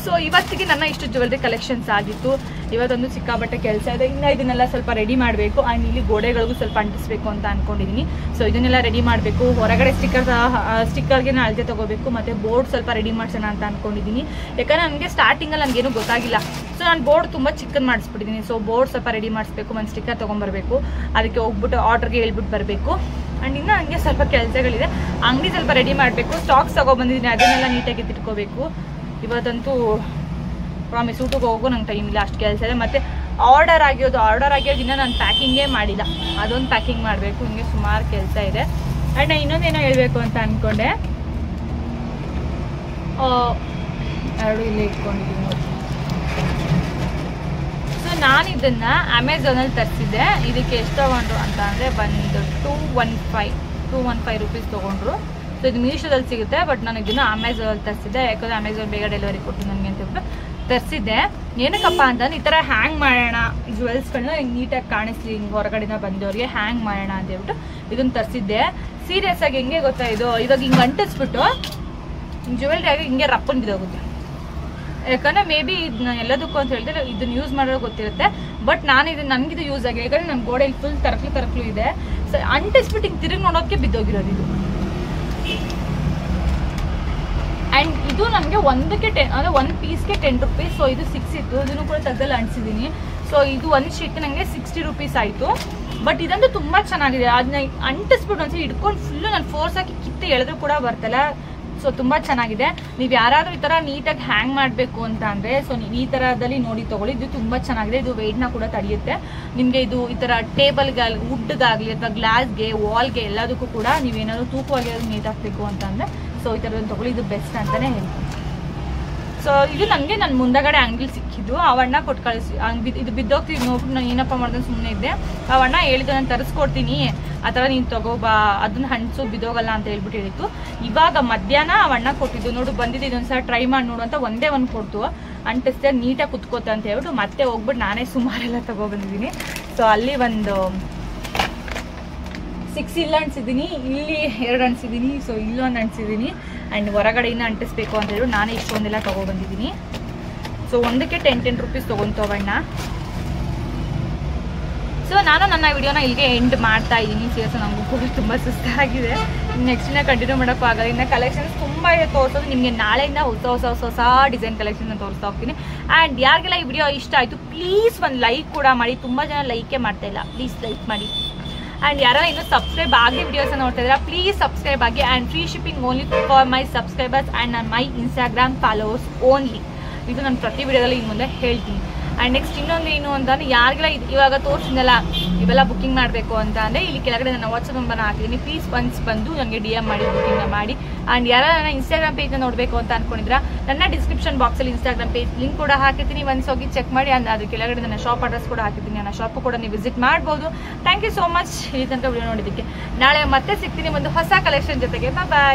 S1: ಸೊ ಇವತ್ತಿಗೆ ನನ್ನ ಇಷ್ಟು ಜ್ಯುವೆಲ್ರಿ ಕಲೆಕ್ಷನ್ಸ್ ಆಗಿತ್ತು. ಇವತ್ತೊಂದು ಸಿಕ್ಕಾಬಟ್ಟೆ ಕೆಲಸ ಇದೆ. ಇನ್ನು ಇದನ್ನೆಲ್ಲ ಸ್ವಲ್ಪ ರೆಡಿ ಮಾಡಬೇಕು ಆ್ಯಂಡ್ ಇಲ್ಲಿ ಗೋಡೆಗಳಿಗೂ ಸ್ವಲ್ಪ ಅಂಟಿಸ್ಬೇಕು ಅಂತ ಅಂದ್ಕೊಂಡಿದ್ದೀನಿ. ಸೊ ಇದನ್ನೆಲ್ಲ ರೆಡಿ ಮಾಡಬೇಕು. ಹೊರಗಡೆ ಸ್ಟಿಕ್ಕರ್ಗೆ ನಾನು ಅಳತೆ ತೊಗೋಬೇಕು ಮತ್ತು ಬೋರ್ಡ್ ಸ್ವಲ್ಪ ರೆಡಿ ಮಾಡಿಸೋಣ ಅಂತ ಅಂದ್ಕೊಂಡಿದ್ದೀನಿ. ಯಾಕಂದರೆ ನನಗೆ ಸ್ಟಾರ್ಟಿಂಗಲ್ಲಿ ನನಗೇನು ಗೊತ್ತಾಗಿಲ್ಲ. ಸೊ ನಾನು ಬೋರ್ಡ್ ತುಂಬ ಚಿಕ್ಕದು ಮಾಡಿಸ್ಬಿಟ್ಟಿದ್ದೀನಿ. ಸೊ ಬೋರ್ಡ್ ಸ್ವಲ್ಪ ರೆಡಿ ಮಾಡಿಸ್ಬೇಕು, ಒಂದು ಸ್ಟಿಕ್ಕರ್ ತೊಗೊಂಬರ್ಬೇಕು. ಅದಕ್ಕೆ ಹೋಗ್ಬಿಟ್ಟು ಆರ್ಡ್ರಿಗೆ ಹೇಳ್ಬಿಟ್ಟು ಬರಬೇಕು. ಆ್ಯಂಡ್ ಇನ್ನು ನನಗೆ ಸ್ವಲ್ಪ ಕೆಲಸಗಳಿದೆ. ಅಂಗಡಿ ಸ್ವಲ್ಪ ರೆಡಿ ಮಾಡಬೇಕು. ಸ್ಟಾಕ್ಸ್ ತೊಗೊಬಂದಿದ್ದೀನಿ, ಅದನ್ನೆಲ್ಲ ನೀಟಾಗಿ ತಿಳ್ಕೋಬೇಕು. ಇವತ್ತಂತೂ ಪ್ರಾಮಿಸ್ ಊಟಕ್ಕೆ ಹೋಗೋ ನಂಗೆ ಟೈಮ್ ಇಲ್ಲ, ಅಷ್ಟು ಕೆಲಸ ಇದೆ. ಮತ್ತು ಆರ್ಡರ್ ಆಗಿರೋದಿನ್ನ ನಾನು ಪ್ಯಾಕಿಂಗೇ ಮಾಡಿಲ್ಲ, ಅದೊಂದು ಪ್ಯಾಕಿಂಗ್ ಮಾಡಬೇಕು. ಹಿಂಗೆ ಸುಮಾರು ಕೆಲಸ ಇದೆ. ಆ್ಯಂಡ್ ನಾನು ಇನ್ನೊಂದೇನೋ ಹೇಳಬೇಕು ಅಂತ ಅಂದ್ಕೊಂಡೆ. ಎರಡು ಇಲ್ಲೇ ಇಟ್ಕೊಂಡಿದ್ದೀನಿ ನೋಡಿ. ಸೊ ನಾನು ಇದನ್ನು ಅಮೆಝಾನಲ್ಲಿ ತರಿಸಿದ್ದೆ. ಇದಕ್ಕೆ ಎಷ್ಟು ತೊಗೊಂಡ್ರು ಅಂತ ಅಂದರೆ ಒಂದು 215 ರೂಪೀಸ್ ತೊಗೊಂಡ್ರು. ಸೊ ಇದು ಮೀಶೋದಲ್ಲಿ ಸಿಗುತ್ತೆ, ಬಟ್ ನಾನು ಇದನ್ನು ಅಮೆಝಾನಲ್ಲಿ ತರಿಸಿದ್ದೆ. ಯಾಕಂದರೆ ಅಮೆಝಾನ್ ಬೇಗ ಡೆಲಿವರಿ ಕೊಟ್ಟು ನನಗೆ ಅಂತ ಹೇಳ್ಬಿಟ್ಟು ತರಿಸಿದ್ದೆ. ಏನಕ್ಕಪ್ಪ ಅಂತಂದ್ರೆ ಈ ಥರ ಹ್ಯಾಂಗ್ ಮಾಡೋಣ, ಜ್ಯುವೆಲ್ಸ್ಗಳನ್ನ ನೀಟಾಗಿ ಕಾಣಿಸ್ಲಿ, ಹಿಂಗೆ ಹೊರಗಡೆಯಿಂದ ಬಂದವ್ರಿಗೆ ಹ್ಯಾಂಗ್ ಮಾಡೋಣ ಅಂತ ಹೇಳ್ಬಿಟ್ಟು ಇದನ್ನು ತರಿಸಿದ್ದೆ. ಸೀರಿಯಸ್ ಆಗಿ ಹೆಂಗೆ ಗೊತ್ತಾ, ಇದು ಇವಾಗ ಹಿಂಗೆ ಅಂಟಿಸ್ಬಿಟ್ಟು ಜ್ಯುವೆಲ್ರಿ ಆಗಿ ಹಿಂಗೆ ರಪ್ಪನ್ ಬಿದ್ದೋಗುತ್ತೆ. ಯಾಕಂದರೆ ಮೇ ಬಿ ಇದನ್ನ ಎಲ್ಲದಕ್ಕೂ ಅಂತ ಹೇಳಿದ್ರೆ ಇದನ್ನ ಯೂಸ್ ಮಾಡೋದು ಗೊತ್ತಿರುತ್ತೆ. ಬಟ್ ನಾನು ಇದನ್ನು ನನಗಿದು ಯೂಸ್ ಆಗಿದೆ. ಯಾಕಂದರೆ ನನ್ನ ಗೋಡೆಯಲ್ಲಿ ಫುಲ್ ತರಕ್ಲು ಇದೆ. ಸೊ ಅಂಟಿಸ್ಬಿಟ್ಟು ಹಿಂಗೆ ತಿರುಗಿ ನೋಡೋಕ್ಕೆ ಬಿದ್ದೋಗಿರೋದು ಇದು. ಆ್ಯಂಡ್ ಇದು ನನಗೆ ಒಂದಕ್ಕೆ ಅಂದರೆ ಒಂದು ಪೀಸ್ಗೆ 10 ರೂಪೀಸ್. ಸೊ ಇದು 6 ಇತ್ತು, ಇದನ್ನು ಕೂಡ ತೆಗ್ದಲ್ಲಿ ಅಂಟಿಸಿದ್ದೀನಿ. ಸೊ ಇದು ಒಂದು ಶೀಟ್ ನನಗೆ 60 ರೂಪೀಸ್ ಆಯಿತು. ಬಟ್ ಇದಂತೂ ತುಂಬ ಚೆನ್ನಾಗಿದೆ. ಅದನ್ನ ಅಂಟಿಸ್ಬಿಟ್ಟು ಒಂದ್ಸಲ ಇಟ್ಕೊಂಡು ಫುಲ್ಲು ನಾನು ಫೋರ್ಸ್ ಹಾಕಿ ಕಿತ್ತು ಎಳೆದ್ರೂ ಕೂಡ ಬರ್ತಲ್ಲ. ಸೊ ತುಂಬ ಚೆನ್ನಾಗಿದೆ. ನೀವು ಯಾರಾದರೂ ಈ ಥರ ನೀಟಾಗಿ ಹ್ಯಾಂಗ್ ಮಾಡಬೇಕು ಅಂತ ಅಂದರೆ ಸೊ ನೀವು ಈ ಥರದಲ್ಲಿ ನೋಡಿ ತೊಗೊಳ್ಳಿ. ಇದು ತುಂಬ ಚೆನ್ನಾಗಿದೆ. ಇದು ವೆಯ್ಟ್ನ ಕೂಡ ತಡೆಯುತ್ತೆ ನಿಮಗೆ. ಇದು ಈ ಥರ ಟೇಬಲ್ಗಾಗಲಿ, ವುಡ್ಗಾಗಲಿ ಅಥವಾ ಗ್ಲಾಸ್ಗೆ, ವಾಲ್ಗೆ ಎಲ್ಲದಕ್ಕೂ ಕೂಡ ನೀವೇನಾದರೂ ತೂಕವಾಗಿರೋದು ನೀಟಾಗಬೇಕು ಅಂತಂದರೆ ಸೊ ಈ ಥರದ್ದು ತೊಗೊಳ್ಳಿ. ಇದು ಬೆಸ್ಟ್ ಅಂತಲೇ ಹೇಳ್ತೀನಿ. ಸೊ ಇದು ನನಗೆ ನನ್ನ ಮುಂದಗಡೆ ಅಂಗಡಿಲಿ ಸಿಕ್ಕಿದ್ದು. ಅವಣ್ಣ ಕೊಟ್ಟು ಕಳಿಸಿ ಇದು ಬಿದ್ದೋಗ್ತಿದ್ದು ನೋಡ್ಬಿಟ್ಟು ನಾನು ಏನಪ್ಪ ಮಾಡ್ದೆ ಸುಮ್ಮನೆ ಇದ್ದೆ. ಅವಣ್ಣ ಹೇಳಿದ್ದು ನಾನು ತರಿಸ್ಕೊಡ್ತೀನಿ, ಆ ಥರ ನೀನು ತಗೋಬಾ, ಅದನ್ನ ಹಣ್ಸು ಬಿದ್ದೋಗಲ್ಲ ಅಂತ ಹೇಳ್ಬಿಟ್ಟು ಹೇಳಿತ್ತು. ಇವಾಗ ಮಧ್ಯಾಹ್ನ ಅವಣ್ಣ ಕೊಟ್ಟಿದ್ದು, ನೋಡು ಬಂದಿದ್ದು, ಇದೊಂದ್ಸಲ ಟ್ರೈ ಮಾಡಿ ನೋಡು ಅಂತ ಒಂದೇ ಒಂದು ಕೊಡ್ತು. ಅಂಟಿಸ್ದೆ ನೀಟಾಗಿ ಕುತ್ಕೋತ ಅಂತ ಹೇಳ್ಬಿಟ್ಟು ಮತ್ತೆ ಹೋಗ್ಬಿಟ್ಟು ನಾನೇ ಸುಮಾರೆಲ್ಲ ತೊಗೊಬಂದಿದ್ದೀನಿ. ಸೊ ಅಲ್ಲಿ ಒಂದು 6 ಇಲ್ಲಿ ಅಂಟಿಸಿದ್ದೀನಿ, ಇಲ್ಲಿ 2 ಅಂಟಿಸಿದ್ದೀನಿ. ಸೊ ಇಲ್ಲೊಂದು ಅಂಟಿಸಿದ್ದೀನಿ. ಆ್ಯಂಡ್ ಹೊರಗಡೆಯಿಂದ ಅಂಟಿಸ್ಬೇಕು ಅಂತ ಹೇಳಿ ನಾನೇ ಇಷ್ಟೊಂದೆಲ್ಲ ತೊಗೊಬಂದಿದ್ದೀನಿ. ಸೊ ಒಂದಕ್ಕೆ 10 ರೂಪೀಸ್ ತೊಗೊತವಣ್ಣ. ಸೊ ನಾನು ನನ್ನ ವಿಡಿಯೋನ ಇಲ್ಲಿಗೆ ಎಂಡ್ ಮಾಡ್ತಾ ಇದ್ದೀನಿ. ಸೀರಿಯಸ್ ನಮಗೂ ಕೂಡ ತುಂಬ ಸುಸ್ತಾಗಿದೆ. ನೆಕ್ಸ್ಟಿನ ಕಂಟಿನ್ಯೂ ಮಾಡೋಕ್ಕೂ ಆಗಲ್ಲ. ಇನ್ನು ಕಲೆಕ್ಷನ್ಸ್ ತುಂಬ ಇದೆ ತೋರಿಸೋದು. ನಿಮಗೆ ನಾಳೆಯಿಂದ ಹೊಸ ಡಿಸೈನ್ ಕಲೆಕ್ಷನ್ನ ತೋರಿಸ್ತಾ ಹೋಗ್ತೀನಿ. ಆ್ಯಂಡ್ ಯಾರಿಗೆಲ್ಲ ಈ ವಿಡಿಯೋ ಇಷ್ಟ ಆಯಿತು ಪ್ಲೀಸ್ ಒಂದು ಲೈಕ್ ಕೂಡ ಮಾಡಿ. ತುಂಬ ಜನ ಲೈಕೇ ಮಾಡ್ತಾ ಇಲ್ಲ, ಪ್ಲೀಸ್ ಲೈಕ್ ಮಾಡಿ. ಆ್ಯಂಡ್ ಯಾರು ಇನ್ನೂ ಸಬ್ಸ್ಕ್ರೈಬ್ ಆಗಿ ವಿಡಿಯೋಸ್ ನೋಡ್ತಾ ಇದ್ದೀರಾ ಪ್ಲೀಸ್ ಸಬ್ಸ್ಕ್ರೈಬ್ ಆಗಿ. And free shipping only for my subscribers and my Instagram followers only. ಇದು ನಾನು ಪ್ರತಿ ವಿಡಿಯೋದಲ್ಲಿ ಇನ್ನು ಮುಂದೆ ಹೇಳ್ತೀನಿ. ಆ್ಯಂಡ್ ನೆಕ್ಸ್ಟ್ ಇನ್ನೊಂದು ಏನು ಅಂತಂದರೆ ಯಾರಿಗೆಲ್ಲ ಇವಾಗ ತೋರಿಸಿದ್ನಲ್ಲ ಇವೆಲ್ಲ ಬುಕ್ಕಿಂಗ್ ಮಾಡಬೇಕು ಅಂತ ಅಂದರೆ ಇಲ್ಲಿ ಕೆಳಗಡೆ ನನ್ನ ವಾಟ್ಸಪ್ ನಂಬರ್ನ ಹಾಕಿದ್ದೀನಿ. ಪ್ಲೀಸ್ ಒನ್ಸ್ ಬಂದು ನನಗೆ DM ಮಾಡಿ ಬುಕ್ಕಿಂಗ್ನ ಮಾಡಿ. ಆ್ಯಂಡ್ ಯಾರು ನನ್ನ ಇನ್ಸ್ಟಾಗ್ರಾಮ್ ಪೇಜ್ನ ನೋಡಬೇಕು ಅಂತ ಅಂದ್ಕೊಂಡಿದ್ರೆ ನನ್ನ ಡಿಸ್ಕ್ರಿಪ್ಷನ್ ಬಾಕ್ಸಲ್ಲಿ ಇನ್ಸ್ಟಾಗ್ರಾಮ್ ಪೇಜ್ ಲಿಂಕ್ ಕೂಡ ಹಾಕಿದ್ದೀನಿ. ಒನ್ಸ್ ಹೋಗಿ ಚೆಕ್ ಮಾಡಿ. ಆ್ಯಂಡ್ ಅದ್ರ ಕೆಳಗಡೆ ನನ್ನ ಶಾಪ್ ಅಡ್ರೆಸ್ ಕೂಡ ಹಾಕಿದ್ದೀನಿ. ನನ್ನ ಶಾಪು ಕೂಡ ನೀವು ವಿಸಿಟ್ ಮಾಡ್ಬೋದು. ಥ್ಯಾಂಕ್ ಯು ಸೋ ಮಚ್ ಈ ತನಕ ವಿಡಿಯೋ ನೋಡಿದ್ದಕ್ಕೆ. ನಾಳೆ ಮತ್ತೆ ಸಿಗ್ತೀನಿ ಒಂದು ಹೊಸ ಕಲೆಕ್ಷನ್ ಜೊತೆಗೆ. ಬಾಯ್.